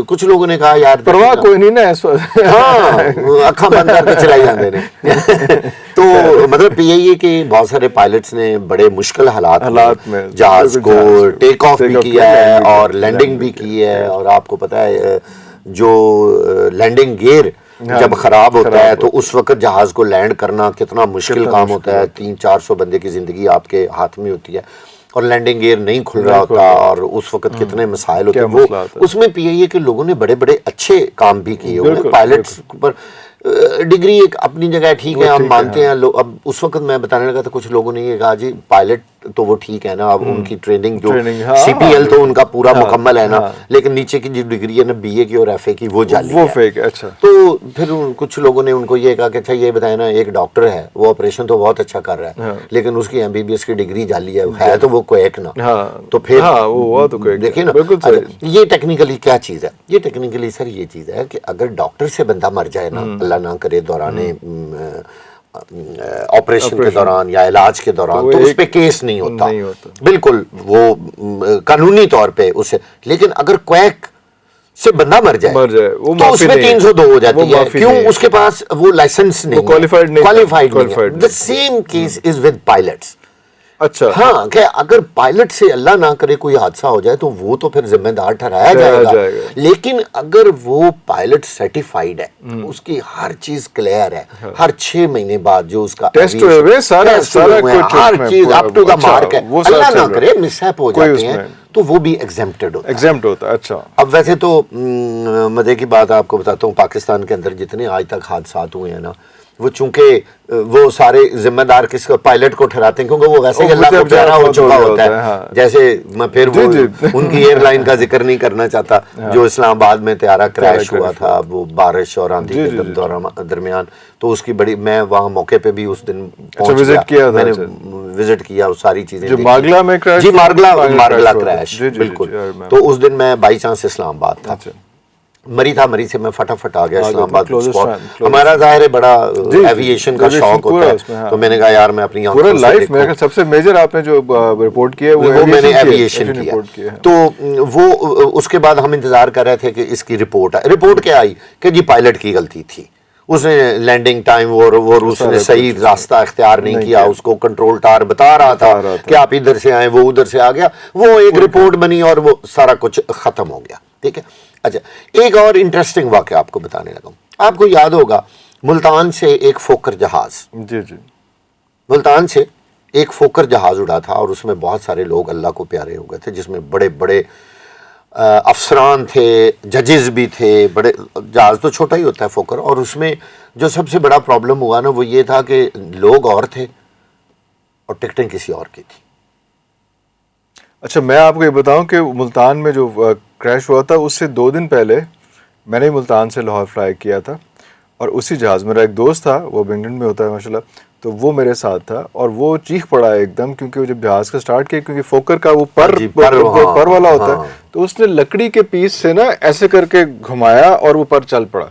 کچھ لوگوں نے کہا یار پرواہ کوئی نہیں نا اس وقت، ہاں اکھاں بند کر کے چلائی جاندے نے. تو مطلب PIA کے بہت سارے پائلٹس نے بڑے مشکل حالات میں جہاز کو ٹیک آف بھی کیا ہے اور لینڈنگ بھی کی ہے. اور آپ کو پتہ ہے جو لینڈنگ گیئر جب خراب ہوتا ہے تو اس وقت جہاز کو لینڈ کرنا کتنا مشکل کام ہوتا ہے. 300-400 بندے کی زندگی آپ کے ہاتھ میں ہوتی ہے اور لینڈنگ گیئر نہیں کھل رہا ہوتا اور اس وقت کتنے مسائل ہوتے ہیں. وہ اس میں PIA کے لوگوں نے بڑے بڑے اچھے کام بھی کیے ہوئے. پائلٹس پر ڈگری ایک اپنی جگہ ٹھیک ہے، ہم مانتے ہیں. اب اس وقت میں بتانے لگا تو کچھ لوگوں نے یہ کہا جی پائلٹ تو وہ ٹھیک ہے نا، اب ان کی ٹریننگ جو CPL تو ان کا پورا مکمل ہے نا، لیکن نیچے کی جو ڈگری ہے نا BA کی اور FA کی وہ جعلی ہے، وہ فیک ہے. اچھا تو پھر کچھ لوگوں نے ان کو یہ کہا کہ اچھا یہ بتائیں نا، ایک ڈاکٹر ہے وہ آپریشن تو بہت اچھا کر رہا ہے لیکن اس کی MBBS کی ڈگری جعلی ہے تو وہ کویک نا. تو پھر دیکھیں نا یہ ٹیکنیکلی کیا چیز ہے. یہ ٹیکنیکلی سر یہ چیز ہے کہ اگر ڈاکٹر سے بندہ مر جائے نا، اللہ نہ کرے دوران آپریشن کے دوران یا علاج کے دوران، تو اس پہ کیس نہیں ہوتا بالکل، وہ قانونی طور پہ اسے. لیکن اگر کویک سے بندہ مر جائے تو اس میں 302 ہو جاتی ہے. کیوں؟ اس کے پاس وہ لائسنس نہیں، کوالیفائڈ نہیں. The same case is with pilots. اچھا ہاں کہ اگر پائلٹ سے اللہ نہ کرے کوئی حادثہ ہو جائے تو وہ تو پھر ذمہ دار ٹھہرایا جائے گا. لیکن اگر وہ پائلٹ سرٹیفائیڈ ہے، اس کی ہر چیز کلیئر ہے، ہر 6 مہینے بعد جو اس کا ٹیسٹ ہوئے سارا ہر چیز اپ ٹو دا مارک ہے، اللہ نہ کرے مس ہیپ ہو جاتے ہیں تو وہ بھی ایگزیمپٹڈ ہوتا ہے. اچھا اب ویسے تو مزے کی بات آپ کو بتاتا ہوں، پاکستان کے اندر جتنے آج تک حادثات ہوئے ہیں نا، وہ چونکہ وہ سارے ذمہ دار کس کو پائلٹ کو ٹھہراتے ہیں کیونکہ وہ ویسے ہی اللہ کو پیارا ہو چکا ہوتا ہے. جیسے میں پھر وہ ان کی ایئر لائن کا ذکر نہیں کرنا چاہتا جو اسلام آباد میں طیارہ کریش ہوا تھا، وہ بارش اور آندھی کے درمیان. تو اس کی بڑی، میں وہاں موقع پہ بھی اس دن پہنچ گیا، میں نے وزٹ کیا، وہ ساری چیزیں. مارگلا میں کریش، جی مارگلا کریش بالکل. تو اس دن میں بائی چانس اسلام آباد تھا، مری سے میں فٹافٹ آ گیا اسلام آباد. ہمارا ظاہر ہے بڑا ایوییشن کا شوق ہوتا ہے، تو میں نے کہا یار میں اپنی پورا لائف میں سب سے میجر آپ نے جو رپورٹ کیا وہ میں نے ایوییشن کیا. تو وہ اس کے بعد ہم انتظار کر رہے تھے کہ اس کی رپورٹ کیا آئی کہ جی پائلٹ کی غلطی تھی، اس نے لینڈنگ ٹائم اور اس نے صحیح راستہ اختیار نہیں کیا، اس کو کنٹرول ٹاور بتا رہا تھا کہ آپ ادھر سے آئیں، وہ ادھر سے آ گیا، وہ ایک رپورٹ بنی اور وہ سارا کچھ ختم ہو گیا. ٹھیک ہے. اچھا ایک اور انٹرسٹنگ واقعہ آپ کو بتانے لگا. آپ کو یاد ہوگا ملتان سے ایک فوکر جہاز، ملتان سے ایک فوکر جہاز اڑا تھا اور اس میں بہت سارے لوگ اللہ کو پیارے ہو گئے تھے، جس میں بڑے بڑے افسران تھے، ججز بھی تھے. بڑے جہاز تو چھوٹا ہی ہوتا ہے فوکر، اور اس میں جو سب سے بڑا پرابلم ہوا نا وہ یہ تھا کہ لوگ اور تھے اور ٹکٹیں کسی اور کی تھی. اچھا میں آپ کو یہ بتاؤں کہ ملتان میں جو کریش ہوا تھا اس سے 2 دن پہلے میں نے ملتان سے لاہور فلائی کیا تھا، اور اسی جہاز میرا ایک دوست تھا، وہ انگلینڈ میں ہوتا ہے ماشاء اللہ، تو وہ میرے ساتھ تھا اور وہ چیخ پڑا ایک دم، کیونکہ وہ جب جہاز کا سٹارٹ کیا، کیونکہ فوکر کا وہ پر والا ہوتا ہے، تو اس نے لکڑی کے پیس سے نا ایسے کر کے گھمایا اور وہ پر چل پڑا.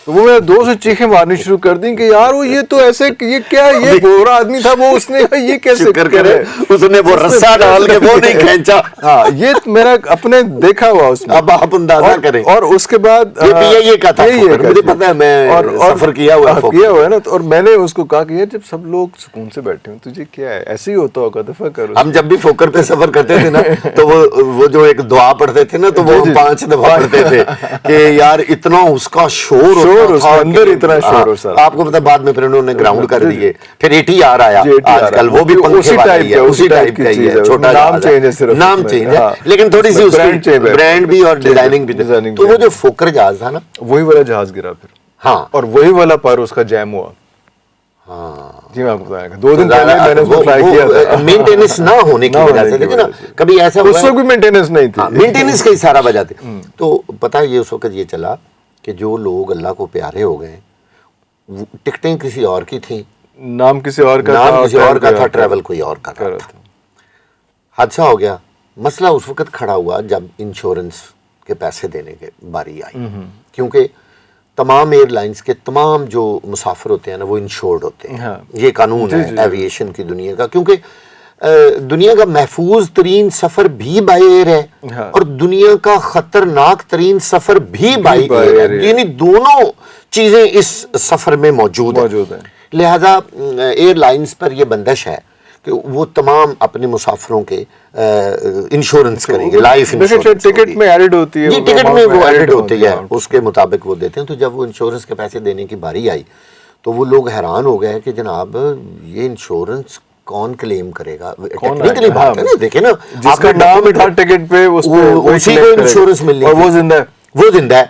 تو وہ میرے دوست نے چیخیں مارنی شروع کر دیں کہ یار وہ یہ تو ایسے، یہ کیا، یہ گورا آدمی تھا وہ، اس نے یہ کیسے کرے، اس نے وہ رسا ڈال کے وہ نہیں کھینچا. ہاں یہ میرا اپنے دیکھا ہوا اس میں. اب آپ اندازہ کریں. اور اس کے بعد یہ کا تھا، مجھے پتا ہے، میں سفر کیا ہوا ہے نا. اور میں نے اس کو کہا کہ یہ جب سب لوگ سکون سے بیٹھے ہوں تجھے کیا ہے، ایسے ہی ہوتا ہوگا دفعہ کرو. ہم جب بھی فوکر پہ سفر کرتے تھے نا تو وہ جو ایک دعا پڑھتے تھے نا تو وہ 5 دفعہ پڑھتے تھے کہ یار اتنا اس کا شور شور اس اندر اتنا شور ہو سر. آپ کو پتا بعد میں پھر انہوں نے گراؤنڈ کر دیے, پھر ATR آیا آج کل, وہ بھی پنکھے والا ہی ہے, اسی ٹائپ کا ہی ہے, چھوٹا نام چینج ہے, صرف نام چینج ہے, لیکن تھوڑی سی اس کی برانڈ بھی اور ڈیزائننگ بھی. تو وہ جو فوکر جہاز تھا نا, وہی والا جہاز گرا پھر, ہاں, اور وہی والا پر اس کا جیم ہوا. ہاں جی میں آپ کو بتایا 2 دن پہلے میں نے اس کو ٹرائی کیا تھا, مینٹیننس نہ ہونے کی وجہ سے, لیکن کبھی ایسا اس کو بھی مینٹیننس نہیں تھی, مینٹیننس کا ہی سارا وجہ تھی. تو پتہ یہ اس وقت یہ چلا کہ جو لوگ اللہ کو پیارے ہو گئے, ٹکٹیں کسی اور کی تھیں, نام کسی اور کا تھا, ٹریول کوئی اور کا تھا. حادثہ ہو گیا. مسئلہ اس وقت کھڑا ہوا جب انشورنس کے پیسے دینے کے باری آئی, کیونکہ تمام ایئر لائنز کے تمام جو مسافر ہوتے ہیں نا وہ انشورڈ ہوتے ہیں. یہ قانون ہے ایویشن کی دنیا کا, کیونکہ دنیا کا محفوظ ترین سفر بھی بائی ایئر ہے اور دنیا کا خطرناک ترین سفر بھی بائی ایئر ہے, یعنی دونوں چیزیں اس سفر میں موجود ہیں. لہذا ایئر لائنز پر یہ بندش ہے کہ وہ تمام اپنے مسافروں کے انشورنس کریں گے, لائف انشورنس. ٹکٹ میں ایڈڈ ہوتی ہے, جی ٹکٹ میں وہ ایڈڈ ہوتی ہے, اس کے مطابق وہ دیتے ہیں. تو جب وہ انشورنس کے پیسے دینے کی باری آئی تو وہ لوگ حیران ہو گئے کہ جناب یہ انشورنس کون کلیم کرے گا. ٹیکنیکلی بات ہے نا, دیکھیں نا, جس کا نام تھا ٹکٹ پہ اسی کو انشورنس ملنی, اور وہ زندہ ہے,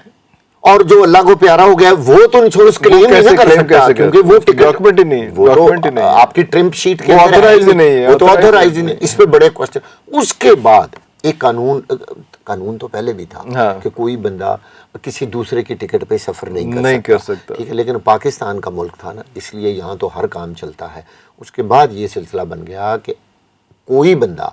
اور جو اللہ کو پیارا ہو گیا وہ تو انشورنس کلیم نہیں کر سکتا, کیونکہ وہ ڈاکومنٹ ہی نہیں, وہ تو آپ کی ٹرمپ شیٹ کے آتھرائز نہیں ہے, وہ تو آتھرائز نہیں. اس پہ بڑے کوسچن. اس کے بعد ایک قانون تو پہلے بھی تھا کہ کوئی بندہ کسی دوسرے کی ٹکٹ پہ سفر نہیں کر سکتا, ٹھیک ہے, لیکن پاکستان کا ملک تھا نا, اس لیے یہاں تو ہر کام چلتا ہے. اس کے بعد یہ سلسلہ بن گیا کہ کوئی بندہ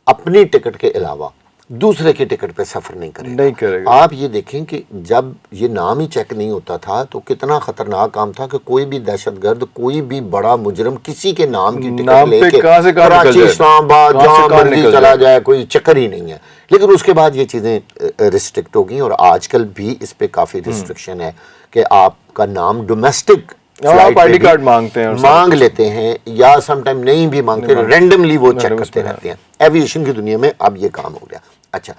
اپنی ٹکٹ کے علاوہ دوسرے کی ٹکٹ پہ سفر نہیں کرے گا. آپ یہ دیکھیں کہ جب یہ نام ہی چیک نہیں ہوتا تھا تو کتنا خطرناک کام تھا کہ کوئی بھی دہشت گرد, کوئی بھی بڑا مجرم کسی کے نام کی ٹکٹ لے کے کراچی, اسلام آباد, جہاں مرضی چلا جائے, کوئی چکر ہی نہیں ہے. لیکن اس کے بعد یہ چیزیں ریسٹرکٹ ہو گئیں, اور آج کل بھی اس پہ کافی ریسٹرکشن ہے کہ آپ کا نام ڈومیسٹک آئی ڈی کارڈ مانگ لیتے ہیں, یا سم ٹائم نہیں بھی مانگتے, رینڈملی وہ چیک کرتے رہتے ہیں. ایویشن کی دنیا میں اب یہ کام ہو گیا. اچھا,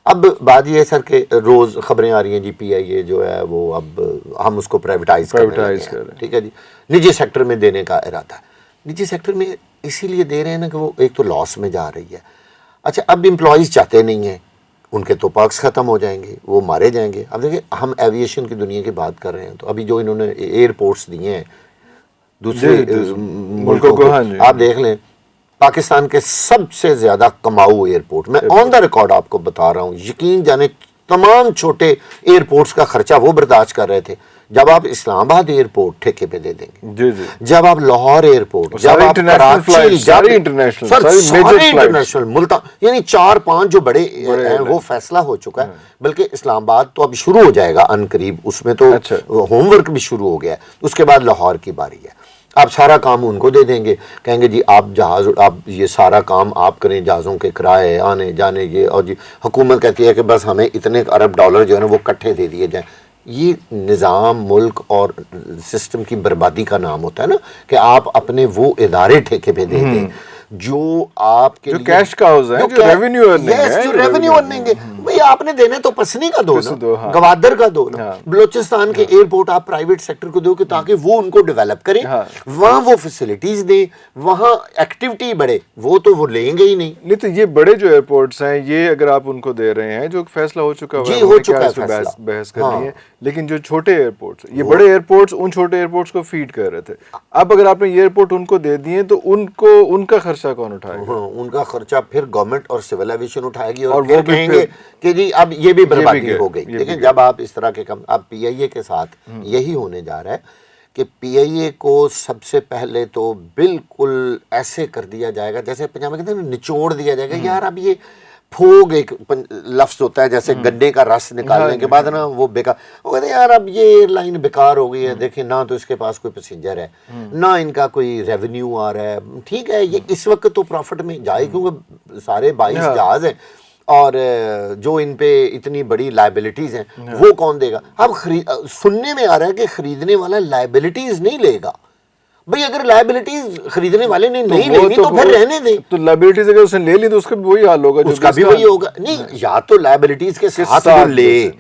اب بات یہ ہے سر کہ روز خبریں آ رہی ہیں جی PIA جو ہے وہ اب ہم اس کو پرائیویٹائز کر رہے ہیں, ٹھیک ہے جی, نجی سیکٹر میں دینے کا ارادہ ہے. نجی سیکٹر میں اسی لیے دے رہے ہیں نا کہ وہ ایک تو لاس میں جا رہی ہے. اچھا, اب امپلائیز چاہتے نہیں ہیں, ان کے تو پرکس ختم ہو جائیں گے, وہ مارے جائیں گے. اب دیکھیں ہم ایویشن کی دنیا کی بات کر رہے ہیں, تو ابھی جو انہوں نے ایئرپورٹس دیے ہیں دوسرے ملکوں کو, آپ دیکھ لیں پاکستان کے سب سے زیادہ کماؤ ایئرپورٹ, میں آن دا ریکارڈ آپ کو بتا رہا ہوں, یقین جانے تمام چھوٹے ایئرپورٹس کا خرچہ وہ برداشت کر رہے تھے. جب آپ اسلام آباد ایئرپورٹ ٹھیکے پہ دے دیں گے, جب آپ لاہور ایئرپورٹ, جب آپ کراچی, سارے انٹرنیشنل ملتان, یعنی 4-5 جو بڑے ہیں وہ فیصلہ ہو چکا ہے. بلکہ اسلام آباد تو ابھی شروع ہو جائے گا ان قریب, اس میں تو ہوم ورک بھی شروع ہو گیا ہے. اس کے بعد لاہور کی باری ہے. آپ سارا کام ان کو دے دیں گے, کہیں گے جی آپ جہاز, آپ یہ سارا کام آپ کریں, جہازوں کے کرائے, آنے جانے, یہ, اور جی حکومت کہتی ہے کہ بس ہمیں اتنے ارب ڈالر جو ہے نا وہ کٹھے دے دیے جائیں. یہ نظام, ملک اور سسٹم کی بربادی کا نام ہوتا ہے نا, کہ آپ اپنے وہ ادارے ٹھیکے پہ دے دیں جو آپ کے کیش کاؤز ہے, جو ریونیو ارننگ ہے. بھئی آپ نے دینے تو پسنی کا دو نا, گوادر کا دو نا, بلوچستان کے ایئرپورٹ آپ پرائیویٹ سیکٹر کو دو کہ تاکہ وہ ان کو ڈیولپ کریں, وہاں وہ فیسلٹیز دیں, وہاں ایکٹیویٹی بڑھے. وہ تو وہ لیں گے ہی نہیں. تو یہ بڑے جو ایئرپورٹس ہیں, یہ اگر آپ ان کو دے رہے ہیں, جو فیصلہ ہو چکا ہے, جی ہو چکا ہے, بحث کرنی ہے. لیکن جو چھوٹے ایئرپورٹس, یہ بڑے ایئرپورٹس ان چھوٹے ایئرپورٹس کو فیڈ کر رہے تھے. اب اگر آپ نے یہ ایئرپورٹ ان کو دے دیے تو ان کا خرچہ کون اٹھائے گا؟ ان کا خرچہ پھر گورنمنٹ اور سول ایویشن اٹھائے گی, اور وہ کہیں گے کہ جی اب یہ بھی بربادی ہو گئی. لیکن جب آپ اس طرح کے کام, اب PIA کے ساتھ یہی ہونے جا رہا ہے کہ PIA کو سب سے پہلے تو بالکل ایسے کر دیا جائے گا جیسے پنجاب میں کہتے ہیں نچوڑ دیا جائے گا. یار اب یہ پھوگ ایک لفظ ہوتا ہے, جیسے گڈے کا رس نکالنے کے بعد نا وہ بیکار, وہ کہتے ہیں یار اب یہ ایئر لائن بیکار ہو گئی ہے. دیکھیں نہ تو اس کے پاس کوئی پیسنجر ہے, نہ ان کا کوئی ریونیو آ رہا ہے. ٹھیک ہے, یہ اس وقت تو پروفٹ میں جائے کیونکہ سارے 22 جہاز ہیں, اور جو ان پہ اتنی بڑی لائبلٹیز ہیں وہ کون دے گا. اب سننے میں آ رہا ہے کہ خریدنے والا لائبلٹیز نہیں لے گا. بھئی اگر لائبلٹیز خریدنے والے نے نہیں لینی تو پھر رہنے دیں. تو لائبلٹیز اگر اس نے لے لی تو اس کا بھی وہی حال ہوگا, اس کا بھی وہی ہوگا. نہیں, یا تو لائبلٹیز کے ساتھ وہ لے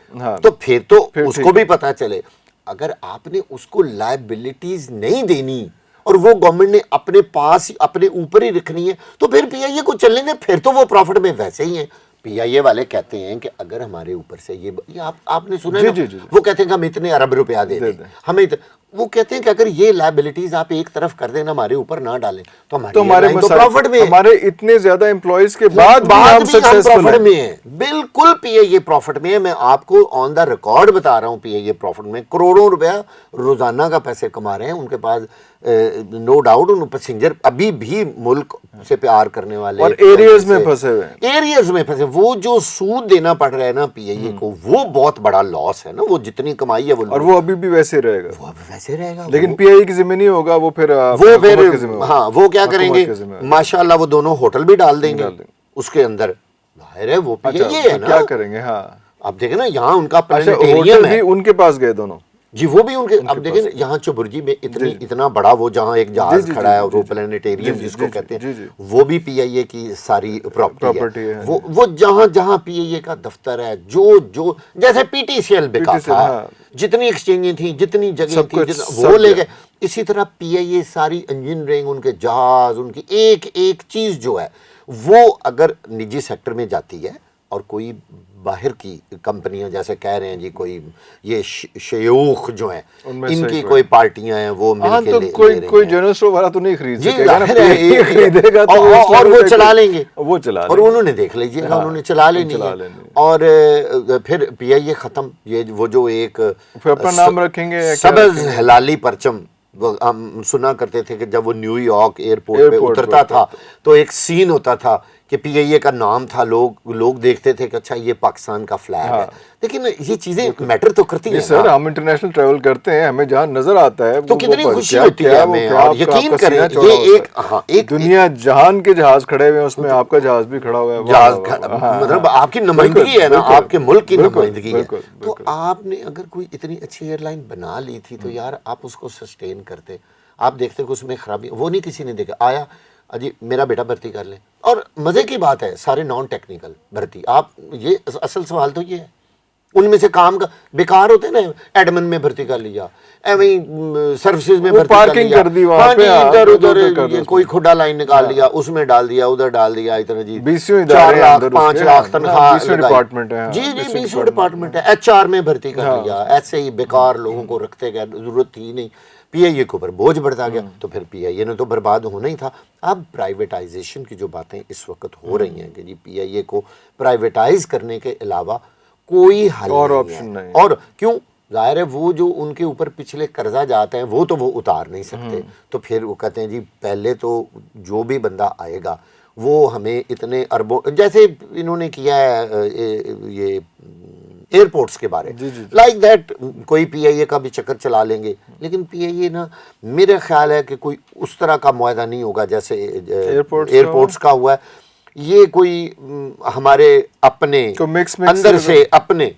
تو پھر تو اس کو بھی پتہ چلے. اگر آپ نے اس کو لائبلٹیز نہیں دینی اور وہ گورنمنٹ نے اپنے پاس اپنے اوپر ہی رکھنی ہے تو پھر پی آئی اے کو چلنے دیں, پھر تو وہ پروفٹ میں ویسے ہی ہیں. پی آئی اے والے کہتے ہیں کہ اگر ہمارے اوپر سے یہ آپ نے سنا ہے وہ کہتے ہیں کہ ہم اتنے ارب روپیہ دے دیں ہمیں, وہ کہتے ہیں کہ اگر یہ لائبلٹیز آپ ایک طرف کر دیں ہمارے اوپر نہ ڈالیں تو ہمارے پروفٹ میں, ہمارے اتنے زیادہ امپلائیز کے بعد بھی ہم پروفٹ میں ہیں. بالکل پی آئی اے پروفٹ میں ہے. میں آپ کو آن دا ریکارڈ بتا رہا ہوں, پی آئی اے پروفٹ میں کروڑوں روپیہ روزانہ کا پیسے کما رہے ہیں. ان کے پاس نو ڈاؤٹ ان پیسنجر ابھی بھی ملک سے پیار کرنے والے اور ایریاز میں پھنسے ہوئے ہیں, ایریاز میں پھنسے. وہ جو سود دینا پڑ رہا ہے نا پی آئی اے کو, وہ بہت بڑا لاس ہے نا. وہ جتنی کمائی ہے اور وہ ابھی بھی ویسے رہے گا, وہ ویسے رہے گا. لیکن پی آئی اے کی ذمہ نہیں ہوگا, وہ پھر ہاں وہ کیا کریں گے ماشاءاللہ, وہ دونوں ہوٹل بھی ڈال دیں گے اس کے اندر. ظاہر ہے وہ پی آئی اے ہے نا, کیا کریں گے. ہاں اب دیکھیں نا یہاں ان کا پلانیٹوریم ہے, ان کے پاس گئے دونوں جی, وہ بھی ان کے. اب دیکھیں یہاں چبرجی میں اتنا بڑا وہ جہاں ایک جہاز کھڑا ہے وہ پلانیٹوریم جس کو کہتے ہیں, وہ بھی پی آئی اے کی ساری پراپرٹی ہے. وہ جہاں جہاں پی آئی اے کا دفتر ہے, جو جیسے پی ٹی سی ایل بکا تھا, جتنی ایکسچینجیں تھیں, جتنی جگہیں تھیں, وہ لے گئے. اسی طرح پی آئی اے ساری انجینئرنگ, ان کے جہاز, ان کی ایک ایک چیز جو ہے وہ اگر نجی سیکٹر میں جاتی ہے اور کوئی باہر کی کمپنیاں جیسے کہہ رہے ہیں جی کوئی یہ شیوخ جو ہیں ان کی کوئی پارٹیاں ہیں وہ مل کے کوئی جنرل اسٹور والا تو نہیں خریدے گا اور وہ چلا لیں گے, اور انہوں نے دیکھ لیجیے گا, انہوں نے چلا لینی ہے. اور پھر پی آئی اے ختم. یہ وہ جو ایک اپنا نام رکھیں گے سبز ہلالی پرچم, ہم سنا کرتے تھے کہ جب وہ نیو یارک ایئرپورٹ پہ اترتا تھا تو ایک سین ہوتا تھا کہ پی آئی اے کا نام تھا, لوگ دیکھتے تھے کہ اچھا یہ پاکستان کا فلیگ ہے. لیکن یہ چیزیں میٹر تو کرتی ہیں سر, ہم انٹرنیشنل ٹریول کرتے ہیں, ہمیں جہاں نظر آتا ہے تو کتنی خوشی ہوتی ہے ہمیں. اور یقین کریں یہ ایک دنیا جہان کے جہاز کھڑے ہوئے ہیں, اس میں آپ کا جہاز بھی کھڑا ہوا ہے, جہاز مطلب آپ کی نمائندگی ہے نا, آپ کے ملک کی نمائندگی ہے. تو آپ نے اگر کوئی اتنی اچھی ایئر لائن بنا لی تھی تو یار آپ اس کو سسٹین کرتے. آپ دیکھتے کہ اس میں خرابی وہ نہیں کسی نے دیکھا. آیا جی میرا بیٹا بھرتی کر لیں, اور مزے کی بات ہے سارے نان ٹیکنیکل بھرتی. آپ یہ اصل سوال تو یہ ہے, ان میں سے کام کا بیکار ہوتے ہیں نا, ایڈمن میں بھرتی کر لیا, سروسز میں بھرتی کر لیا, ہاں جی ادھر ادھر کوئی کھڈا لائن نکال لیا, اس میں ڈال دیا, ادھر ڈال دیا, اتنا جی 4 لاکھ 5 لاکھ تنخواہ, جی 20 ڈپارٹمنٹ ہے. ایچ آر میں بھرتی کر لیا, ایسے ہی بیکار لوگوں کو رکھتے گئے, ضرورت تھی نہیں. پی آئی اے کے اوپر بوجھ بڑھتا گیا, تو پھر پی آئی اے نے تو برباد ہونا ہی تھا. اب پرائیویٹائزیشن کی جو باتیں اس وقت ہو رہی ہیں کہ جی پی آئی اے کو پرائیویٹائز کرنے کے علاوہ کوئی حل نہیں ہے. اور کیوں؟ ظاہر ہے وہ جو ان کے اوپر پچھلے قرضہ جاتے ہیں وہ تو وہ اتار نہیں سکتے, تو پھر وہ کہتے ہیں جی پہلے تو جو بھی بندہ آئے گا وہ ہمیں اتنے اربوں, جیسے انہوں نے کیا ہے یہ ایئرپورٹس کے بارے لائک دیٹ, کوئی پی آئی اے کا بھی چکر چلا لیں گے. لیکن پی آئی اے نا میرا خیال ہے کہ کوئی اس طرح کا معاہدہ نہیں ہوگا جیسے ایئرپورٹس کا ہوا ہے. یہ کوئی ہمارے اپنے اندر سے اپنے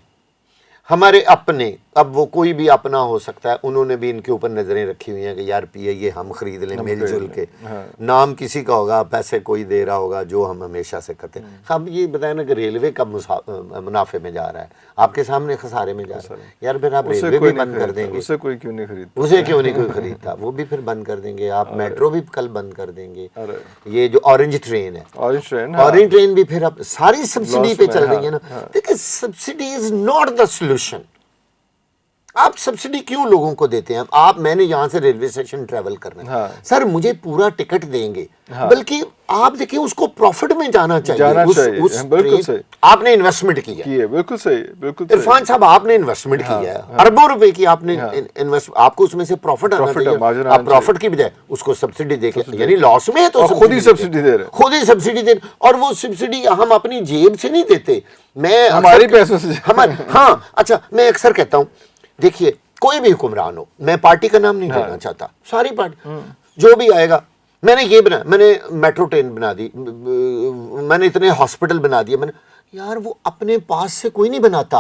ہمارے اپنے, اب وہ کوئی بھی اپنا ہو سکتا ہے, انہوں نے بھی ان کے اوپر نظریں رکھی ہوئی ہیں کہ یار پی آئی اے ہم خرید لیں مل جل کے, نام کسی کا ہوگا, پیسے کوئی دے رہا ہوگا, جو ہم ہمیشہ سے کرتے ہیں. اب یہ بتائیں نا کہ ریلوے کب منافع میں جا رہا ہے, آپ کے سامنے خسارے میں جا رہا ہے. یار پھر آپ ریلوے بھی بند کر دیں گے, اسے کیوں نہیں کوئی خریدتا, وہ بھی پھر بند کر دیں گے. آپ میٹرو بھی کل بند کر دیں گے. یہ جو اورنج ٹرین ہے, اورنج ٹرین بھی پھر اب ساری سبسڈی پہ چل رہی ہے نا. دیکھیں subsidy is not the solution. آپ سبسڈی کیوں لوگوں کو دیتے ہیں؟ آپ میں نے یہاں سے ریلوے اسٹیشن ٹریول کرنا ہے, سر مجھے پورا ٹکٹ دیں گے, بلکہ آپ دیکھیں اس کو پروفٹ میں جانا چاہیے. بالکل صحیح, آپ نے انویسٹمنٹ کی ہے. بالکل صحیح, بالکل عرفان صاحب آپ نے انویسٹمنٹ کی ہے, اربوں روپے کی آپ نے انویسٹ, آپ کو اس میں سے پروفٹ آنا چاہیے. آپ پروفٹ کی بجائے اس کو سبسڈی دے کے, یعنی لاس میں ہے تو خود ہی سبسڈی دے رہے, خود ہی سبسڈی دے, اور وہ سبسڈی ہم اپنی جیب سے نہیں دیتے, میں ہماری پیسوں سے. ہاں اچھا, میں اکثر کہتا ہوں دیکھیے کوئی بھی حکمران ہو, میں پارٹی کا نام نہیں لینا چاہتا, ساری پارٹی جو بھی آئے گا, میں نے یہ بنا, میں نے میٹرو ٹرین بنا دی, میں نے اتنے ہاسپٹل بنا دیے, میں نے, یار وہ اپنے پاس سے کوئی نہیں بناتا,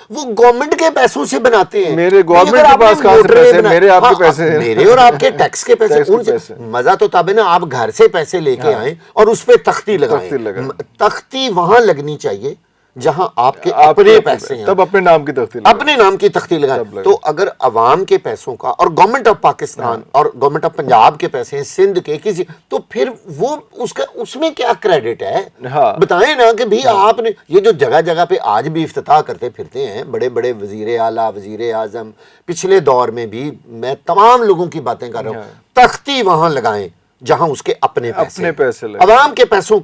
وہ گورنمنٹ کے پیسوں سے بناتے ہیں. میرے گورنمنٹ کے پاس کہاں سے پیسے, میرے آپ کے پیسے, میرے اور آپ کے ٹیکس کے پیسے. ان سے مزہ تو تب ہے نا آپ گھر سے پیسے لے کے آئیں اور اس پہ تختی لگائیں. تختی وہاں لگنی چاہیے جہاں آپ کے اپنے پیسے ہیں, تب اپنے نام کی تختی اپنے نام کی تختی لگائیں. تو اگر عوام کے پیسوں کا اور گورنمنٹ آف پاکستان اور گورنمنٹ آف پنجاب کے پیسے ہیں, سندھ کے کسی, تو پھر وہ اس میں کیا کریڈٹ ہے؟ بتائیں نا کہ بھی آپ نے یہ جو جگہ جگہ پہ آج بھی افتتاح کرتے پھرتے ہیں بڑے بڑے وزیر اعلیٰ, وزیر اعظم, پچھلے دور میں بھی, میں تمام لوگوں کی باتیں کر رہا ہوں, تختی وہاں لگائیں جہاں اس کے اپنے پیسے عوام کے پیسوں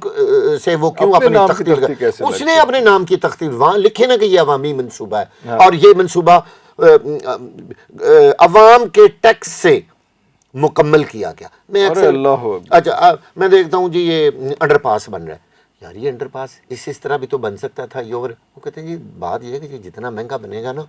سے وہ کیوں اپنی تختی لگائیں؟ اس نے اپنے نام کی تختی وہاں لکھے نا کہ یہ عوامی منصوبہ ہے, اور یہ منصوبہ عوام کے ٹیکس سے مکمل کیا گیا. میں اچھا میں دیکھتا ہوں جی یہ انڈر پاس بن رہا ہے, یار یہ انڈر پاس اس طرح بھی تو بن سکتا تھا. یہ وہ کہتے ہیں جی بات یہ ہے کہ جتنا مہنگا بنے گا نا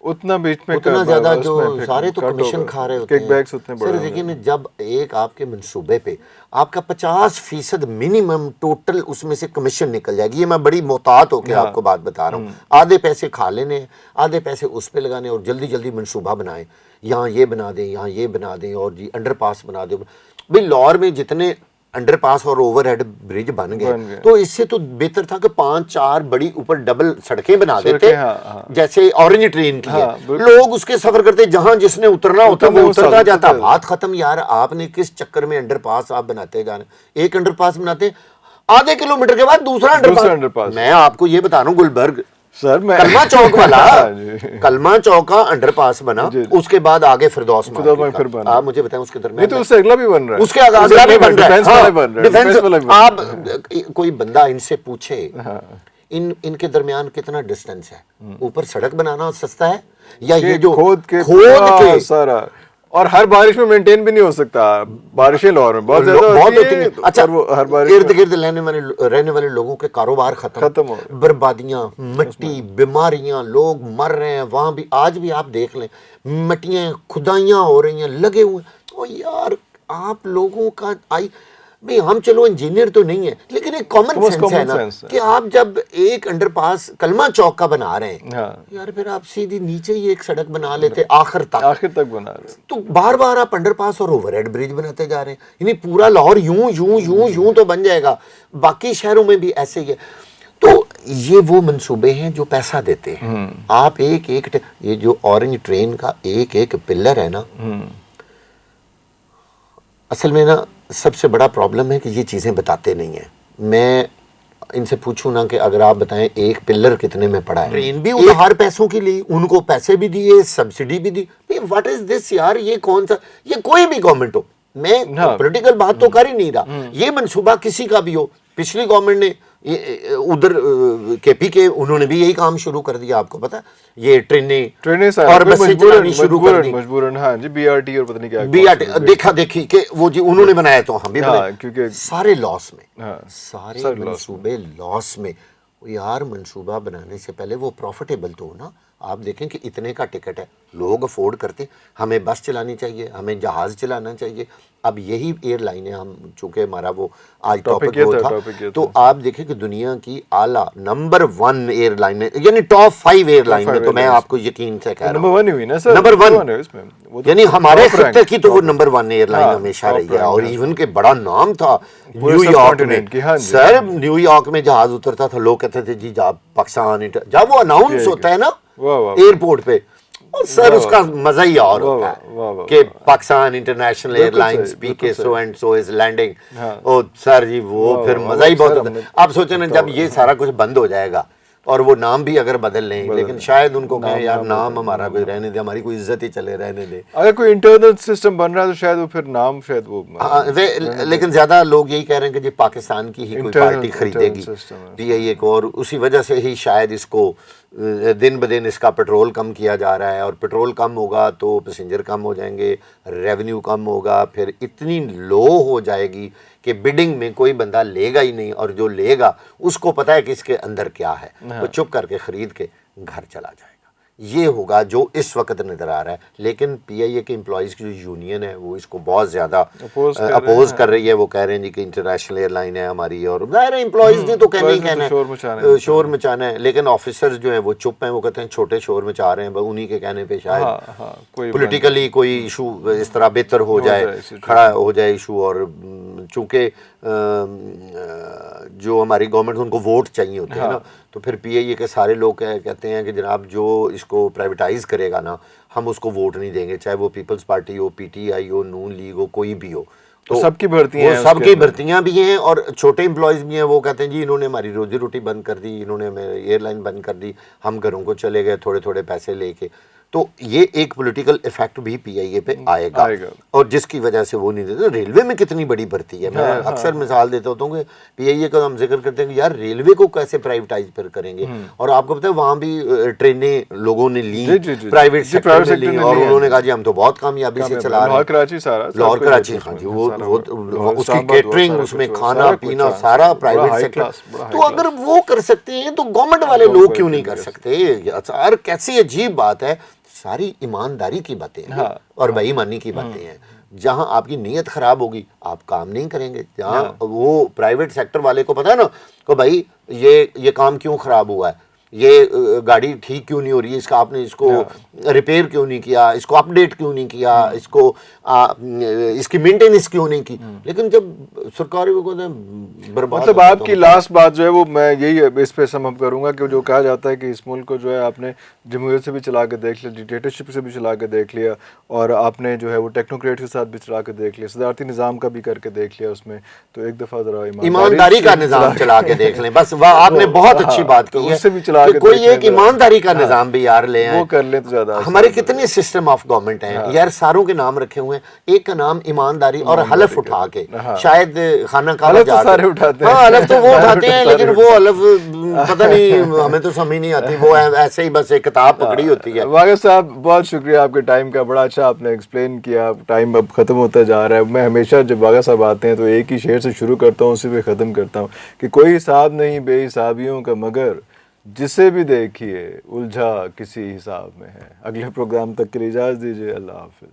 اتنا بیچ میں اتنا زیادہ جو سارے تو کمیشن کھا رہے ہوتے ہیں. سر لیکن جب ایک آپ کے منصوبے پہ آپ کا 50% منیمم ٹوٹل اس میں سے کمیشن نکل جائے گی, یہ میں بڑی محتاط ہو کے آپ کو بات بتا رہا ہوں, آدھے پیسے کھا لینے ہیں, آدھے پیسے اس پہ لگانے اور جلدی جلدی منصوبہ بنائیں, یہاں یہ بنا دیں, یہاں یہ بنا دیں, اور جی انڈر پاس بنا دیں. بھائی لاہور میں جتنے انڈر پاس اور اوور ہیڈ برج بن گئے تو اس سے تو بہتر تھا کہ 5-4 بڑی اوپر ڈبل سڑکیں بنا دیتے, جیسے اورنج ٹرین کی ہے, لوگ اس کے سفر کرتے, جہاں جس نے اترنا ہوتا وہ اترتا جاتا. بات ختم. یار آپ نے کس چکر میں انڈر پاس آپ بناتے جا رہے ہیں؟ ایک انڈر پاس بناتے ہیں, آدھے کلومیٹر کے بعد دوسرا انڈر پاس. میں آپ کو یہ بتا رہا ہوں گلبرگ کلمہ چوک والا کلمہ چوک کا انڈر پاس بنا, اس کے بعد آگے فردوس مارکیٹ. آپ مجھے بتائیں اس کے درمیان تو اس سے اگلا بھی بن رہا ہے, اس کے اگلا بھی بن رہا ہے. آپ کوئی بندہ ان سے پوچھے ان کے درمیان کتنا ڈسٹنس ہے, اوپر سڑک بنانا سستا ہے یا یہ جو کھود کے سارا, اور ہر بارش میں مینٹین بھی نہیں ہو سکتا, بارشیں لاہور میں بہت زیادہ ہوتی ہیں. اچھا ارد گرد رہنے والے لوگوں کے کاروبار ختم ہو, بربادیاں, مٹی, بیماریاں, لوگ مر رہے ہیں وہاں بھی. آج بھی آپ دیکھ لیں مٹیاں کھدائیاں ہو رہی ہیں, لگے ہوئے. تو یار آپ لوگوں کا بھئی ہم چلو انجینئر تو نہیں ہیں لیکن ایک کامن سینس ہے نا کہ آپ جب ایک انڈر پاس کلمہ چوک کا بنا رہے ہیں یار پھر آپ سیدھی نیچے ہی ایک سڑک بنا لیتے آخر تک بنا رہے. تو بار بار آپ انڈر پاس اور اوور ہیڈ برج بناتے جا رہے ہیں, یعنی پورا لاہور یوں تو بن جائے گا. باقی شہروں میں بھی ایسے ہی ہے. تو یہ وہ منصوبے ہیں جو پیسہ دیتے ہیں. آپ ایک یہ جو اورنج ٹرین کا ایک پلر ہے نا, اصل میں نا سب سے بڑا پرابلم ہے کہ یہ چیزیں بتاتے نہیں ہیں. میں ان سے پوچھوں نا کہ اگر آپ بتائیں ایک پلر کتنے میں پڑا ہے, ٹرین بھی ادھار پیسوں کی لی, ان کو پیسے بھی دیے, سبسڈی بھی دی. واٹ از دس یار, یہ کون سا, یہ کوئی بھی گورنمنٹ ہو, میں پولیٹیکل بات تو کر ہی نہیں رہا, یہ منصوبہ کسی کا بھی ہو. پچھلی گورنمنٹ نے ادھر کے پی کے انہوں نے بھی یہی کام شروع کر دیا, آپ کو پتا یہ ٹرینیں اور بسیں چلانی شروع کر دی مجبوراً. ہاں جی بی آر ٹی اور پتہ نہیں کیا بی آر ٹی دیکھا دیکھی کہ وہ جی انہوں نے بنایا تو ہم بھی بنائے, کیونکہ سارے لاس میں, سارے منصوبے لاس میں. یار منصوبہ بنانے سے پہلے وہ پروفیٹیبل تو ہو نا. آپ دیکھیں کہ اتنے کا ٹکٹ ہے, لوگ افورڈ کرتے, ہمیں بس چلانی چاہیے, ہمیں جہاز چلانا چاہیے. اب یہی ایئر لائنیں ہم چونکہ ہمارا وہ آج ٹاپک وہ تھا, تو آپ دیکھیں کہ دنیا کی اعلیٰ نمبر 1 ایئر لائنیں یعنی ٹاپ 5 ایئر لائن میں, تو میں آپ کو یقین سے کہہ رہا ہوں نمبر 1 یعنی ہمارے خطے کی تو وہ نمبر 1 ایئر لائن ہمیشہ رہی ہے. اور ایون کہ بڑا نام تھا نیو یارک میں. سر نیو یارک میں جہاز اترتا تھا, لوگ کہتے تھے جی پاکستان, جب وہ اناؤنس ہوتا ہے نا ایئرپورٹ پہ, سر اس کا مزہ ہی اور ہوتا ہے کہ پاکستان انٹرنیشنل ایئر لائنز پی کے so and so is landing. او سر جی وہ پھر مزہ ہی بہت ہوتا ہے. آپ سوچیں نا جب یہ سارا کچھ بند ہو جائے گا اور وہ نام بھی اگر بدل لیں, لیکن شاید ان کو کہیں یار نام ہمارا کوئی رہنے دے, ہماری کوئی عزت ہی چلے رہنے دے. اگر کوئی انٹرنل سسٹم بن رہا ہے تو شاید وہ پھر نام شاید وہ, لیکن زیادہ لوگ یہی کہہ رہے ہیں کہ جی پاکستان کی ہی کوئی پارٹی خریدے گی پی آئی اے کو, اور اسی وجہ سے ہی شاید اس کو دن بدن اس کا پیٹرول کم کیا جا رہا ہے. اور پیٹرول کم ہوگا تو پیسنجر کم ہو جائیں گے, ریونیو کم ہوگا, پھر اتنی لو ہو جائے گی کہ بڈنگ میں کوئی بندہ لے گا ہی نہیں, اور جو لے گا اس کو پتہ ہے کہ اس کے اندر کیا ہے, وہ چپ کر کے خرید کے گھر چلا جائے گا. یہ ہوگا جو اس وقت نظر آ رہا ہے. لیکن پی آئی اے کے امپلائیز کی جو یونین ہے وہ اس کو بہت زیادہ اپوز کر رہی ہے. وہ کہہ رہے ہیں جی کہ انٹرنیشنل ایئر لائن ہے ہماری, اور ظاہر ہے امپلائیز نے تو کہنا ہی کہنا ہے, شور مچانا ہے. لیکن آفیسرز جو ہیں وہ چپ ہیں, وہ کہتے ہیں چھوٹے شور مچا رہے ہیں, انہی کے کہنے پہ شاید پولیٹیکلی کوئی ایشو اس طرح بہتر ہو جائے, کھڑا ہو جائے ایشو, اور چونکہ جو ہماری گورنمنٹ ان کو ووٹ چاہیے ہوتے ہیں نا، تو پھر پی آئی اے کے سارے لوگ کہتے ہیں کہ جناب جو اس کو پرائیویٹائز کرے گا نا ہم اس کو ووٹ نہیں دیں گے، چاہے وہ پیپلز پارٹی ہو، پی ٹی آئی ہو، نون لیگ ہو، کوئی بھی ہو. تو سب کی بھرتیاں ہیں، سب کی بھرتیاں بھی ہیں اور چھوٹے امپلائیز بھی ہیں. وہ کہتے ہیں جی انہوں نے ہماری روزی روٹی بند کر دی، انہوں نے ہمیں ایئر لائن بند کر دی، ہم گھروں کو چلے گئے تھوڑے تھوڑے پیسے لے کے. تو یہ ایک پولیٹیکل ایفیکٹ بھی پی آئی اے پہ آئے گا اور جس کی وجہ سے وہ نہیں دیتے. ریلوے میں کتنی بڑی بھرتی ہے، میں اکثر مثال دیتا ہوتا ہوں کہ پی آئی اے کا ہم ذکر کرتے ہیں کہ یار ریلوے کو کیسے پرائیویٹائز پھر کریں گے. اور آپ کو پتہ ہے وہاں بھی ٹرینیں لوگوں نے لی پرائیویٹ سیکٹر میں لی اور انہوں نے کہا جی ہم تو بہت کامیابی سے چلا رہے ہیں. لاہور کراچی، ہاں جی، وہ اس کی کیٹرنگ، اس میں کھانا پینا سارا پرائیویٹ سیکٹر. تو اگر وہ کر سکتے ہیں تو گورنمنٹ والے لوگ کیوں نہیں کر سکتے؟ یار کیسی عجیب بات ہے. ساری ایمانداری کی باتیں ہیں اور بے ایمانی کی باتیں ہیں. جہاں آپ کی نیت خراب ہوگی آپ کام نہیں کریں گے. جہاں وہ پرائیویٹ سیکٹر والے کو پتا ہے نا کہ بھائی یہ کام کیوں خراب ہوا ہے، یہ گاڑی ٹھیک کیوں نہیں ہو رہی ہے، اس کا آپ نے اس کو ریپیئر کیوں نہیں کیا، اس کو اپڈیٹ کیوں نہیں کیا، اس کو اس کی مینٹیننس کیوں نہیں کی. لیکن جب سرکاری کو برباد، مطلب آپ کی لاسٹ بات جو ہے وہ میں یہی اس پہ سم اپ کروں گا کہ جو کہا جاتا ہے کہ اس ملک کو جو ہے آپ نے جمہوریت سے بھی چلا کے دیکھ لیا، ڈکٹیٹرشپ سے بھی چلا کے دیکھ لیا، اور آپ نے جو ہے وہ ٹیکنوکریٹ کے ساتھ بھی چلا کے دیکھ لیا، صدارتی نظام کا بھی کر کے دیکھ لیا اس میں. تو ایک دفعہ ذرا ایمانداری کا نظام چلا کے دیکھ لیں. بس آپ نے بہت اچھی بات کی ہے کہ کوئی ایک ایمانداری کا نظام بھی یار لے آئیں، وہ کر لیں تو زیادہ. ہمارے کتنے سسٹم آف گورنمنٹ ہیں یار، ساروں کے نام رکھے ہوئے ہیں. ایک کا نام ایمانداری اور حلف اٹھا کے، شاید خانہ کعبہ جا کے، ہاں حلف تو وہ اٹھاتے ہیں لیکن وہ حلف پتہ نہیں ہمیں تو سمجھ نہیں آتی، وہ ایسے ہی بس ایک کتاب پکڑی ہوتی ہے. واقع صاحب بہت شکریہ آپ کے ٹائم کا، بڑا اچھا آپ نے ایکسپلین کیا. ٹائم اب ختم ہوتا جا رہا ہے. میں ہمیشہ جب واقع صاحب آتے ہیں تو ایک ہی شعر سے شروع کرتا ہوں، اسی پہ ختم کرتا ہوں کہ کوئی حساب نہیں بے حسابیوں کا مگر جسے بھی دیکھیے الجھا کسی حساب میں ہے. اگلے پروگرام تک کے لیے اجازت دیجیے. اللہ حافظ.